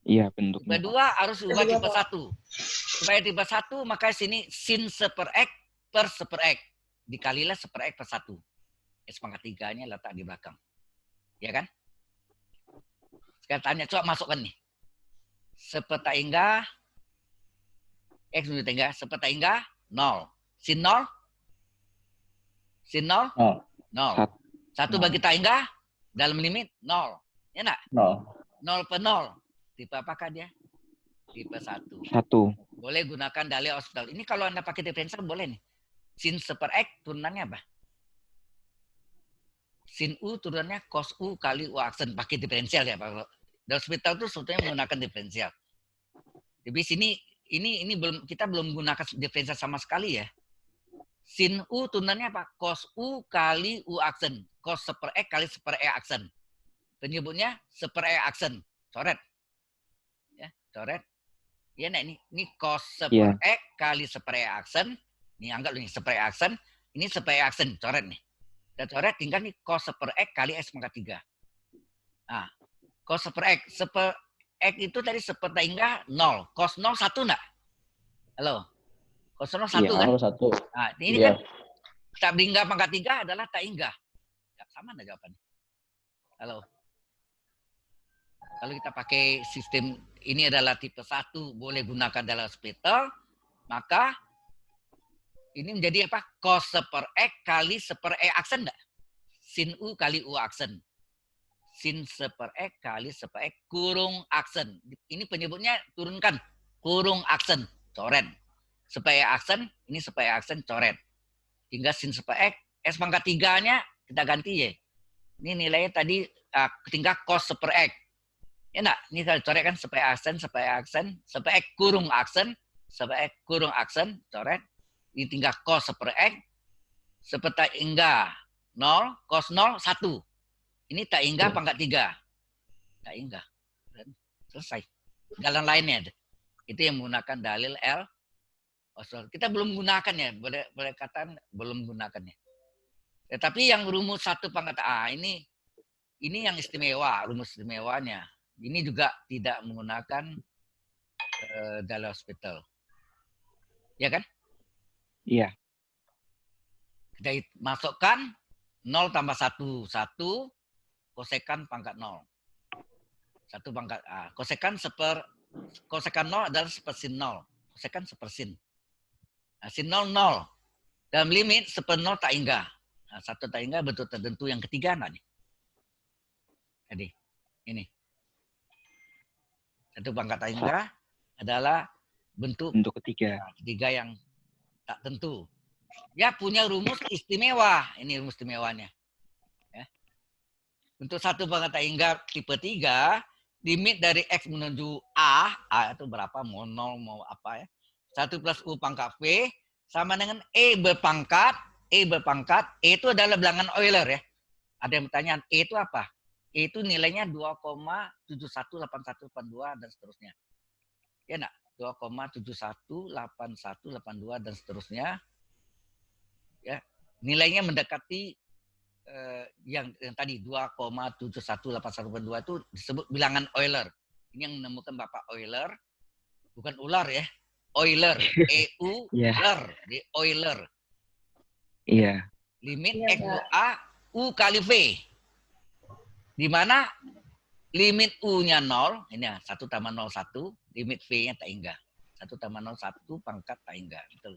Iya, bentuknya. Tipe 2 harus ubah tipe 1. Supaya tipe 1, maka sini sin 1 per X per 1 per X. Dikalilah 1 per X per 1. S pangkat 3-nya letak di belakang. Ya kan? Sekarang tanya, coba masukkan nih. 1 tak hingga, X menuju tak hingga, 1 tak hingga, 0. Sin 0? Sin 0? 0. 1 bagi tak hingga, dalam limit 0. Ya enggak? 0 per 0. Tipe apakah dia? Tipe 1. Boleh gunakan dalil hospital. Ini kalau Anda pakai diferensial boleh nih. Sin 1 per X turunannya apa? Sin U turunannya cos U kali U aksen. Pakai diferensial ya Pak. Dalil hospital itu sebetulnya menggunakan diferensial. Jadi sini ini belum, kita belum menggunakan diferensial sama sekali ya. Sin U turunannya apa? Cos U kali U aksen. Cos 1 per X kali 1 per E aksen. Penyebutnya 1 per E aksen. Coret. Coret. Ya, nah ini cos 1 per X kali 1 per E aksen. Ini anggap nih 1 per E aksen. Ini 1 per E aksen. Coret nih. Kita coret tinggal nih cos 1 per X kali S pangkat 3. Nah, cos 1 per X. 1 per X itu tadi 1 per tak hingga 0. Cos 0 1 enggak? Halo? Cos 0 1 kan? 1. Nah, ini kan tak hingga pangkat 3 adalah tak hingga. Sama enggak jawabannya? Halo? Kalau kita pakai sistem ini adalah tipe 1, boleh gunakan dalam hospital, maka Ini menjadi apa? Cos seper X kali seper E aksen enggak? Sin U kali U aksen. Sin seper X kali seper X kurung aksen. Ini penyebutnya turunkan. Kurung aksen, coret. Seper E aksen, ini seper E aksen, coret. Hingga sin seper X, S pangkat 3-nya kita ganti ya. Ini nilainya tadi tinggal cos seper X. Ya enggak? Ini kalau coret kan seper aksen, seper X kurung aksen, coret. Ini tinggal cos seper X, seper tak hingga 0, cos 0, 1. Ini tak hingga pangkat 3. Tak hingga. Selesai. Jalan lainnya. Itu yang menggunakan dalil L. Kita belum gunakan ya. Boleh katakan belum gunakannya. Tetapi yang rumus 1 pangkat A ini yang istimewa. Rumus istimewanya. Ini juga tidak menggunakan dalil hospital. Ya kan? Iya. Kita masukkan 0 tambah 1. 1 kosekan pangkat 0. 1 pangkat A. Kosekan 0 adalah seper sin 0. Kosekan seper sin. Nah, sin 0, 0. Dalam limit seper 0 tak hingga. Nah, 1 tak hingga bentuk tertentu yang ketiga enggak nih? Jadi, ini. 1 pangkat tak hingga adalah bentuk ketiga. Ketiga yang tak tentu. Ya punya rumus istimewa. Ini rumus istimewanya. Ya. Untuk 1 pangkat tak hingga tipe 3, limit dari X menuju A itu berapa? Mau 0, mau apa ya. 1 plus U pangkat V sama dengan E berpangkat. E itu adalah bilangan Euler ya. Ada yang bertanya, E itu apa? E itu nilainya 2,718182 dan seterusnya. Ya enggak? 2,718182 dan seterusnya. Ya, nilainya mendekati yang tadi 2,718182 itu disebut bilangan Euler. Ini yang menemukan Bapak Euler, bukan ular ya. Euler, E-U-ler, di Euler. Iya. Limit X A U kali V. Di mana limit U-nya 0, ini ya, 1 tambah 0, 1, limit V-nya tak hingga. 1 tambah 0, 1, pangkat tak hingga. Betul.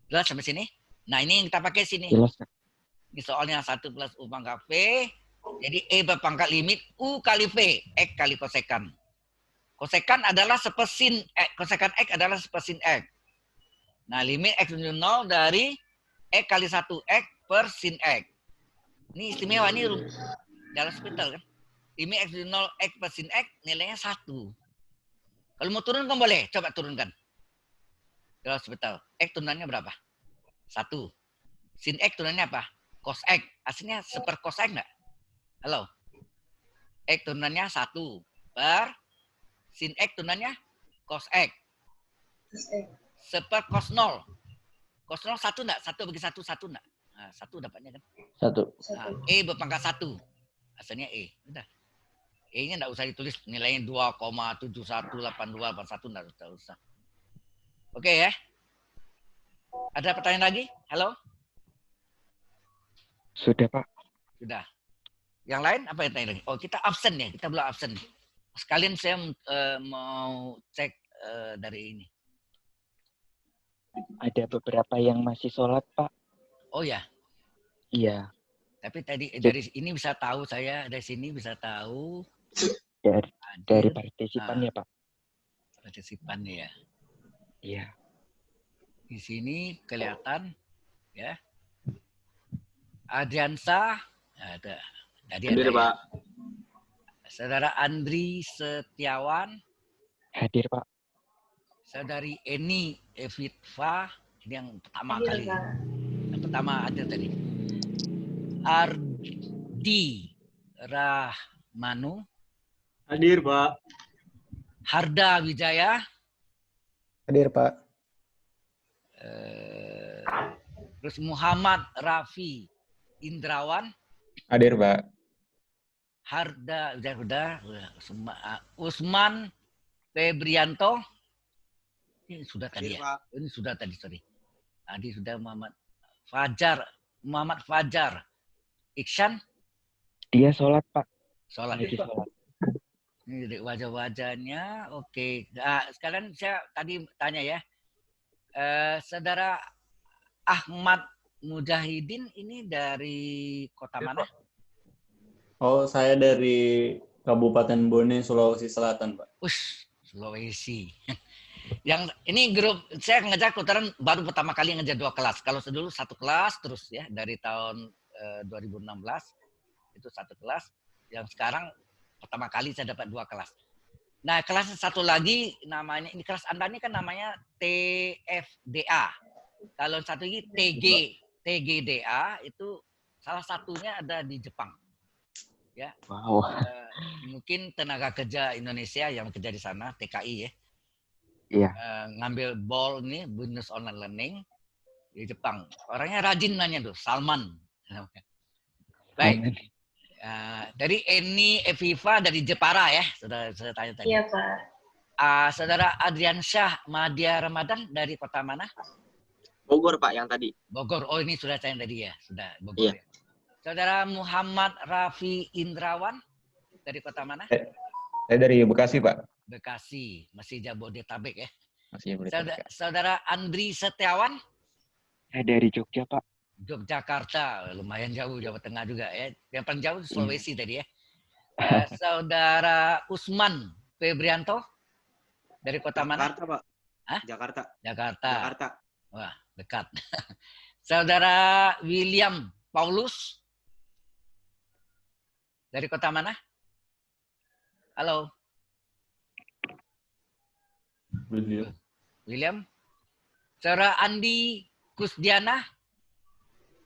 Jelas sampai sini? Nah, ini yang kita pakai sini. Jelas. Ini soalnya 1 plus U pangkat V. Jadi E berpangkat limit U kali V. X kali kosekan. Kosekan adalah sepersin X. Kosekan X adalah sepersin X. Nah, limit X menuju 0 dari X kali 1 X per sin X. Ini istimewa. Ini dalam hospital kan. Limit X menuju 0 X per sin X nilainya 1. Kalau mau turunkan boleh. Coba turunkan. Dalam hospital. X turunannya berapa? 1. Sin X turunannya apa? Cos X. Aslinya seper cos X enggak? Halo? X turunannya 1 per sin X turunannya cos X. Seper cos 0. Cos 0 1 enggak? 1 bagi 1, 1 enggak? Nah, 1 dapatnya kan? 1. Nah, E berpangkat 1. Asalnya E. Udah. E-nya enggak usah ditulis. Nilainya 2,718281 enggak usah. Oke ya? Ada pertanyaan lagi? Halo? Sudah, Pak. Sudah. Yang lain apa yang tanya lagi? Oh, kita absen ya. Kita belum absen. Sekalian saya mau cek dari ini. Ada beberapa yang masih sholat, Pak. Oh ya. Iya. Tapi tadi dari ini bisa tahu saya, dari sini bisa tahu. Dari partisipan ya, Pak. Partisipan ya. Iya. Di sini kelihatan ya. Adriansa ada. Tadi Hadir, ada, Pak. Saudara Andri Setiawan. Hadir, Pak. Saudari Eni Evitva. Ini yang pertama Hadir, kali. Pak. Yang pertama hadir tadi. Ardi Rahmanu. Hadir, Pak. Harda Wijaya. Hadir, Pak. Terus Muhammad Rafi Indrawan. Hadir, Pak. Harda, udah. Usman Febrianto. Ini sudah tadi ya. Ini sudah tadi, sorry. Tadi sudah Muhammad Fajar. Iksan. Dia sholat, Pak. Sholat. Lagi sholat. Ini dari wajah-wajahnya. Oke. Nah, sekarang saya tadi tanya ya. Saudara Ahmad Mujahidin ini dari kota mana? Oh, saya dari Kabupaten Bone, Sulawesi Selatan, Pak. Ush, Sulawesi. Yang ini grup saya ngajak putaran baru pertama kali ngajak 2 kelas. Kalau dulu 1 kelas terus ya dari tahun 2016 itu 1 kelas. Yang sekarang pertama kali saya dapat 2 kelas. Nah, kelas satu lagi namanya ini kelas Anda ini kan namanya TFDA. Kalau satu lagi TGDA itu salah satunya ada di Jepang. Ya. Wow. Mungkin tenaga kerja Indonesia yang kerja di sana TKI ya. Iya. Ngambil ball nih Business Online Learning di Jepang. Orangnya rajin nanya tuh, Salman. Baik. Dari Eni Eviva dari Jepara ya, sudah saya tanya tadi. Iya, Pak. Saudara Adrian Syah Madya Ramadan dari kota mana? Bogor, Pak, yang tadi. Bogor. Oh, ini sudah saya tadi ya, sudah Bogor. Iya. Ya. Saudara Muhammad Rafi Indrawan dari kota mana? Saya dari Bekasi, Pak. Bekasi, masih Jabodetabek ya. Masih Jabodetabek. Saudara Andri Setiawan? Saya dari Jogja, Pak. Yogyakarta, lumayan jauh, Jawa Tengah juga ya. Yang paling jauh Sulawesi tadi ya. Saudara Usman Febrianto dari kota mana? Jakarta, Pak. Hah? Jakarta. Jakarta. Wah, dekat. Saudara William Paulus dari kota mana? Halo. William. Saudara Andi Kusdiana.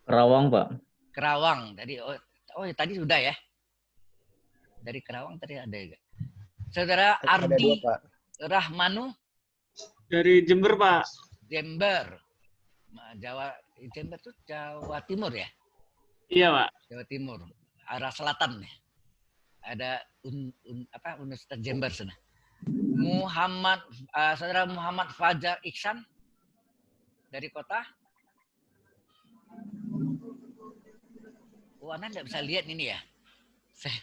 Kerawang, Pak. Kerawang. Tadi tadi sudah ya. Dari Kerawang tadi ada juga. Saudara Ardi Rahmanu Dari Jember, Pak. Jember. Jember itu Jawa Timur ya? Iya, Pak. Jawa Timur. Arah selatan ya. Ada Universitas Jember sana. Saudara Muhammad Fajar Iksan dari kota. Anda tidak bisa lihat ini ya. Saya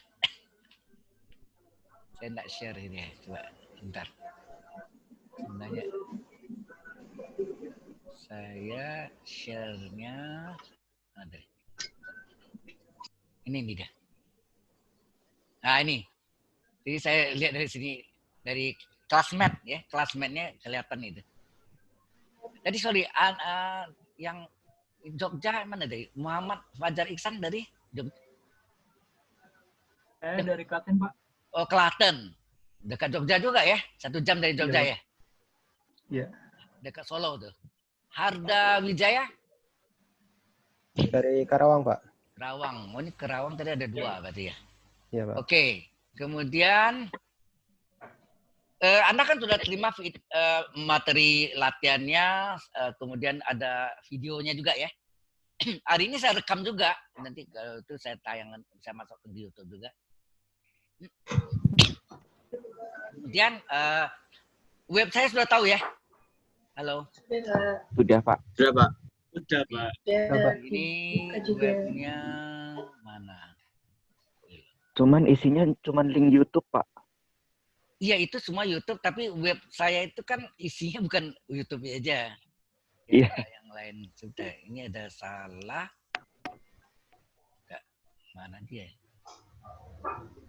tidak share ini ya. Coba bentar. Sebenarnya saya share-nya ada. Ini dia. Nah ini. Jadi saya lihat dari sini dari classmate ya, classmate-nya kelihatan itu. Jadi sorry, yang Jogja mana dari Muhammad Fajar Iksan dari Jogja. Saya dari Klaten, Pak. Oh Klaten, dekat Jogja juga ya, 1 jam dari Jogja ya. Iya. Dekat Solo tuh. Harda Wijaya Dari Karawang, Pak. Kerawang. Oh ini Kerawang tadi ada 2 berarti ya. Iya, Pak. Oke. Kemudian Anda kan sudah terima materi latihannya, kemudian ada videonya juga ya. Hari ini saya rekam juga, nanti kalau itu saya tayangkan, saya masuk ke YouTube juga. Kemudian web saya sudah tahu ya. Halo. Sudah, Pak. Sudah, Pak. Sudah, Pak. Ini webnya mana? Cuman isinya cuman link YouTube, Pak. Iya itu semua YouTube, tapi web saya itu kan isinya bukan YouTube aja. Iya. Yang lain sudah. Ini ada salah. Enggak. Mana dia?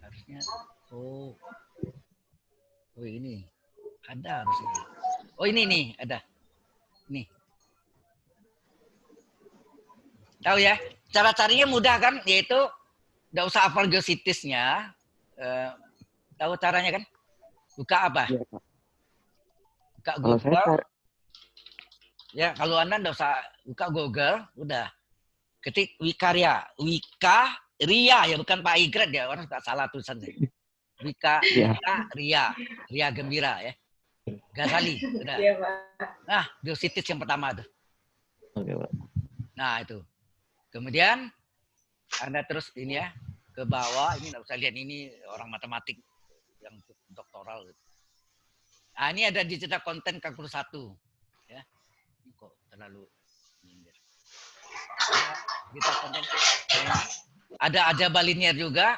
Harusnya. Oh ini ada harusnya. Oh ini nih ada. Nih. Tahu ya? Cara carinya mudah kan? Yaitu nggak usah hafal geositisnya. Tahu caranya kan? Buka apa? Iya, Pak. Buka Kalau Google. saya Ya, kalau Anda nggak usah buka Google, udah. Ketik Wikarya. Ria ya, bukan Pak Igret ya. Orang suka salah tulisannya. Ria. Ria Gembira ya. Ghazali. Udah. Iya, Pak. Nah, geositis yang pertama tuh. Oke, Pak. Nah, itu. Kemudian Anda terus ini ya, ke bawah. Ini nggak usah lihat, ini orang matematik yang doktoral. Nah, ini ada digital konten kalkulus 1. Ya. Ini kok terlalu nyindir. Digital konten. Ada aljabar linear juga.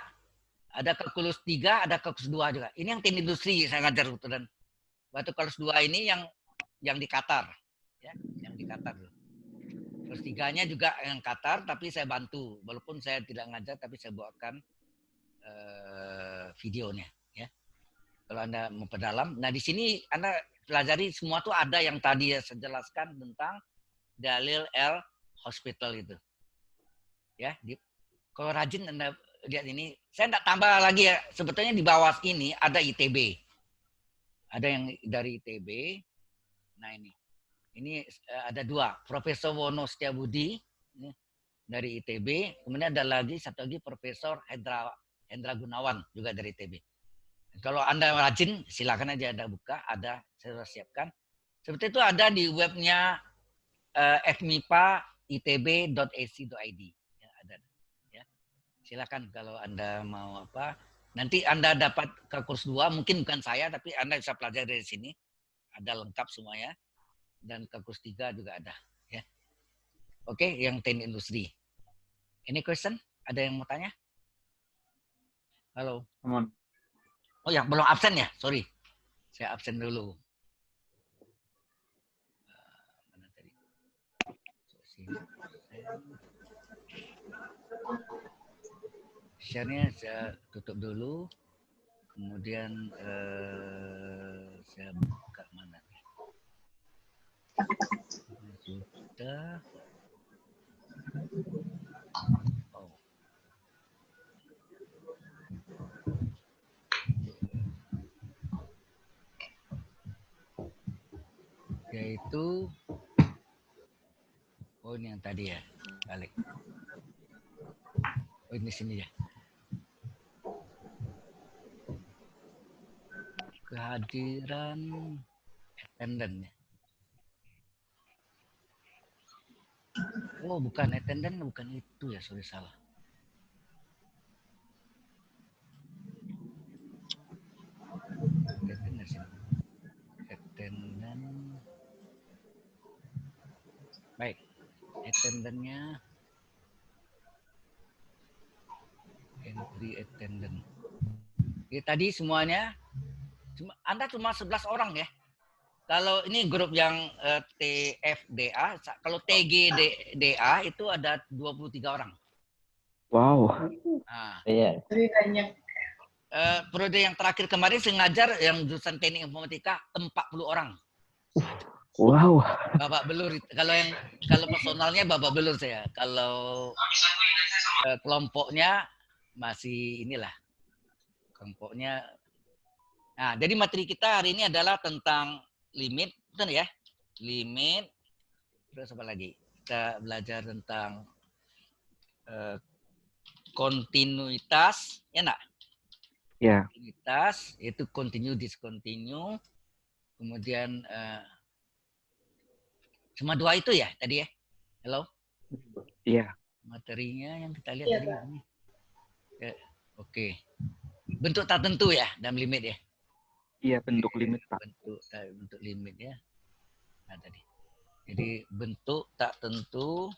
Ada kalkulus 3, ada kalkulus 2 juga. Ini yang tim industri saya ngajar dan waktu kalkulus 2 ini yang di Qatar. Ya, yang di Qatar. Terus 3-nya juga yang Qatar, tapi saya bantu. Walaupun saya tidak ngajar, tapi saya buatkan videonya. Ya. Kalau Anda mau perdalam. Nah, di sini Anda pelajari semua tuh ada yang tadi saya jelaskan tentang dalil L hospital itu. Ya, kalau rajin Anda lihat ini, saya tidak tambah lagi ya. Sebetulnya di bawah ini ada ITB. Ada yang dari ITB. Nah ini ada 2. Profesor Wono Setiabudi dari ITB. Kemudian ada lagi satu lagi Profesor Hendra Gunawan juga dari ITB. Kalau Anda rajin, silakan aja Anda buka. Ada, saya sudah siapkan. Seperti itu ada di webnya fmipa.itb.ac.id. Ya, ada. Ya. Silakan kalau Anda mau apa. Nanti Anda dapat ke kurs 2, mungkin bukan saya, tapi Anda bisa pelajari dari sini. Ada lengkap semuanya. Dan ke kurs 3 juga ada. Ya. Oke, yang teknik industri. Any question? Ada yang mau tanya? Halo. Come on. Oh ya, belum absen ya? Sorry. Saya absen dulu. Mana tadi? Share-nya saya tutup dulu. Kemudian saya buka mana? Sudah. Oh. Yaitu ini yang tadi ya, balik. Oh ini sini ya. Kehadiran attendant ya. Oh bukan attendant, bukan itu ya, sorry salah. Attendant. Baik, attendantnya entry attendant. Jadi tadi semuanya, Anda cuma 11 orang ya. Kalau ini grup yang TFDA, kalau TGDA itu ada 23 orang. Wow. Nah, Iya. Lebih banyak. periode yang terakhir kemarin saya ngajar yang jurusan teknik informatika 40 orang. Wow. Bapak belur. Kalau personalnya Bapak belur saya. Kalau kelompoknya masih inilah. Kelompoknya. Nah, jadi materi kita hari ini adalah tentang limit, betul ya? Limit. Terus apa lagi? Kita belajar tentang kontinuitas, ya enggak? Ya. Kontinuitas itu continue, discontinue. Kemudian cuma 2 itu ya tadi ya? Halo? Iya. Materinya yang kita lihat Iya, tadi Pak. ini. Oke. Bentuk tak tentu ya dalam limit ya? Iya, bentuk limit, Pak. Bentuk limit ya. Nah tadi. Jadi bentuk tak tentu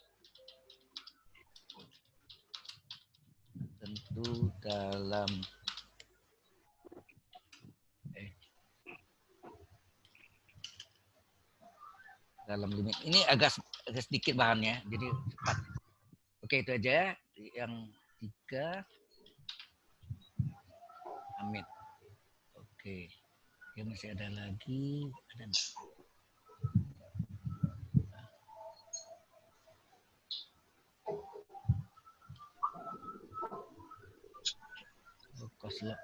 dalam dalam limit. Ini agak sedikit bahannya, jadi cepat. Oke, itu aja yang 3. Amin. Oke. Ya, masih ada lagi. Ada enggak? Oh, koslok.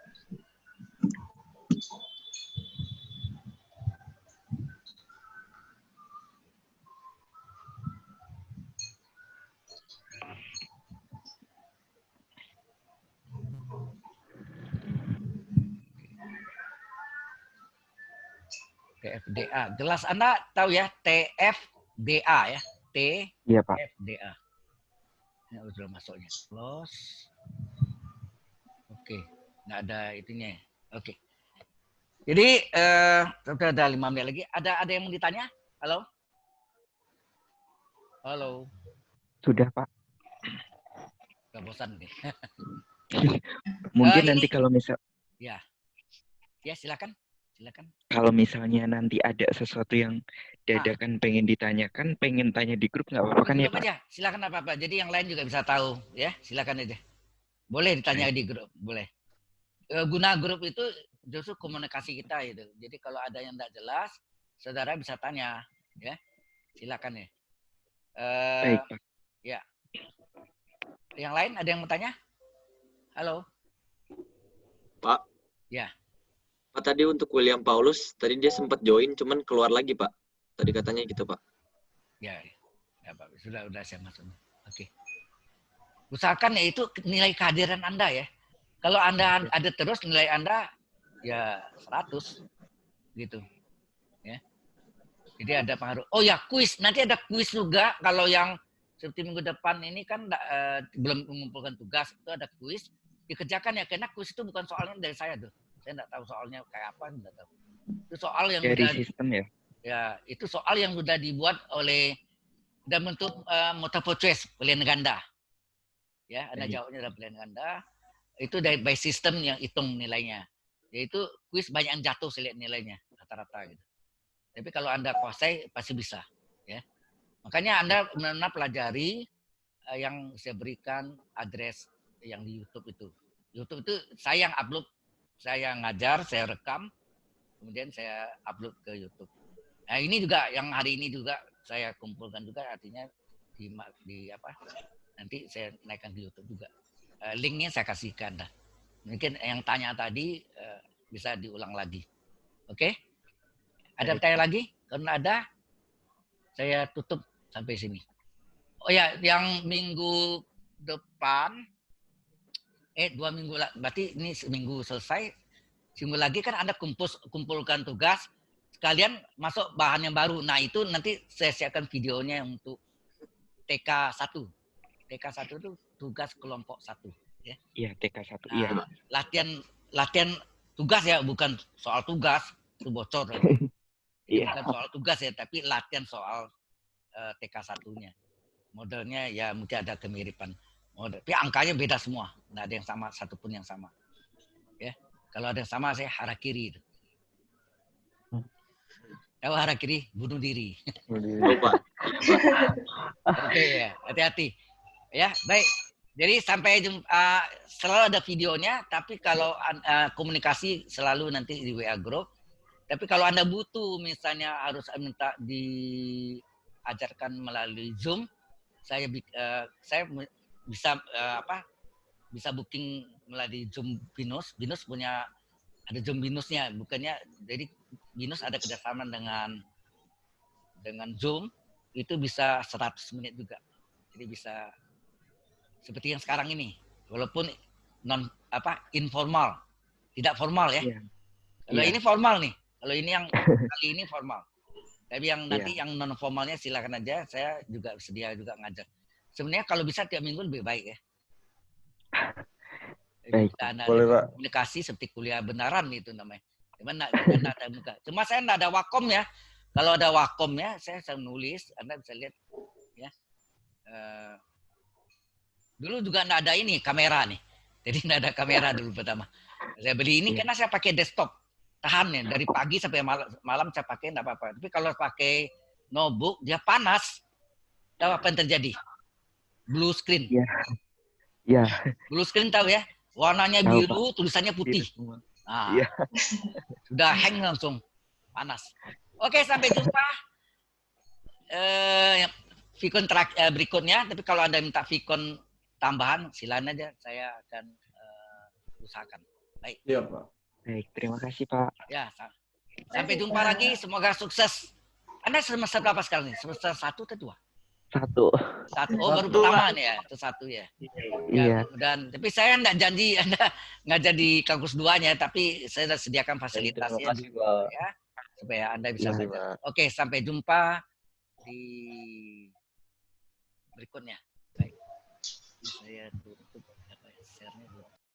TFDA. Jelas Anda tahu ya TFDA ya. Iya, Pak. TFDA. Ini udah masuknya. Close. Oke. Nggak ada itunya. Oke. Jadi sudah ada 5 menit lagi. Ada yang mau ditanya? Halo? Halo. Sudah, Pak. Udah bosan nih. Mungkin ini- nanti kalau misal Ya. Ya, silakan. Silakan. Kalau misalnya nanti ada sesuatu yang dadakan pengen ditanyakan, pengen tanya di grup nggak apa-apa Di kan ya grup Pak? aja, silakan apa-apa. Jadi yang lain juga bisa tahu, ya. Silakan aja. Boleh ditanya Baik. di grup, boleh. Guna grup itu justru komunikasi kita itu. Jadi kalau ada yang tidak jelas, saudara bisa tanya, ya. Silakan ya. Baik Pak. Ya. Yang lain ada yang mau tanya? Halo. Pak. Ya. Pak, tadi untuk William Paulus, tadi dia sempat join, cuman keluar lagi, Pak. Tadi katanya gitu, Pak. Ya, ya Pak. Sudah saya masuk. Oke. Usahakan ya itu nilai kehadiran Anda ya. Kalau Anda ada terus nilai Anda ya 100 gitu. Ya. Jadi ada pengaruh. Oh ya, kuis. Nanti ada kuis juga kalau yang seperti minggu depan ini kan belum mengumpulkan tugas, itu ada kuis. Dikerjakan ya, karena kuis itu bukan soalnya dari saya tuh. Saya enggak tahu soalnya kayak apa, enggak tahu. Itu soal yang dari udah sistem ya. Ya, itu soal yang sudah dibuat oleh dan bentuk multiple choice, pilihan ganda. Ya, ada jawabnya dalam pilihan ganda. Itu dari by system yang hitung nilainya. Yaitu kuis banyak yang jatuh saya lihat nilainya rata-rata gitu. Tapi kalau Anda kuasai pasti bisa, ya. Makanya Anda benar-benar pelajari yang saya berikan address yang di YouTube itu. YouTube itu saya yang upload, saya ngajar, saya rekam, kemudian saya upload ke YouTube. Nah, ini juga yang hari ini juga saya kumpulkan juga, artinya di apa? Nanti saya naikkan di YouTube juga. Linknya saya kasihkan dah. Mungkin yang tanya tadi bisa diulang lagi. Oke? Ada tanya lagi? Karena ada, saya tutup sampai sini. Oh ya, yang minggu depan, 2 minggu lagi, berarti ini seminggu selesai. Seminggu lagi kan Anda kumpulkan tugas, sekalian masuk bahan yang baru. Nah itu nanti saya siapkan videonya untuk TK1. TK1 itu tugas kelompok 1. Ya. Iya, TK1. Nah, Iya. latihan tugas ya, bukan soal tugas. Itu bocor lagi. Iya. Bukan soal tugas ya, tapi latihan soal TK1-nya. Modelnya ya mungkin ada kemiripan. Tapi angkanya beda semua. Nggak ada yang sama, satupun yang sama. Ya. Kalau ada yang sama, saya harakiri. Tahu harakiri? Bunuh diri. Lupa. Oke ya, hati-hati. Ya, baik. Jadi sampai jumpa, selalu ada videonya, tapi kalau komunikasi selalu nanti di WA Group. Tapi kalau Anda butuh misalnya harus minta diajarkan melalui Zoom, saya bisa bisa booking melalui Zoom Binus. Binus punya ada Zoom Binusnya, bukannya jadi Binus ada kerjasama dengan Zoom, itu bisa 100 menit juga. Jadi bisa seperti yang sekarang ini, walaupun informal, tidak formal ya. Iya. Kalau ini formal nih, kalau ini yang kali ini formal. Tapi yang nanti yang non formalnya silakan aja, saya juga sedia juga ngajar. Sebenarnya kalau bisa tiap minggu lebih baik ya. Baik, boleh Pak. Komunikasi seperti kuliah benaran itu namanya. Cuma saya enggak ada wakom ya. Kalau ada wakom ya, saya nulis, Anda bisa lihat ya. Dulu juga enggak ada ini kamera nih. Jadi enggak ada kamera dulu pertama. Saya beli ini karena saya pakai desktop. Tahan ya, dari pagi sampai malam saya pakai enggak apa-apa. Tapi kalau pakai notebook dia panas. Tahu apa yang terjadi? Blue screen. Iya. Iya. Blue screen tahu ya? Warnanya biru, tulisannya putih. Nah, sudah hang langsung. Panas. Oke, sampai jumpa. Vicon berikutnya. Tapi kalau Anda minta Vicon tambahan, silakan aja. Saya akan usahakan. Baik. Iya, Pak. Baik, terima kasih Pak. Ya, sampai jumpa lagi. Semoga sukses. Anda semester berapa sekarang nih? Semester 1 atau 2? 1. Oh, baru pertama nih ya. Itu 1 ya. Iya. Dan tapi saya enggak janji Anda nggak jadi kampus 2-nya, tapi saya sudah sediakan fasilitasnya dulu ya, supaya Anda bisa belajar. Oke, sampai jumpa di berikutnya. Baik. Saya tutup share-nya dulu.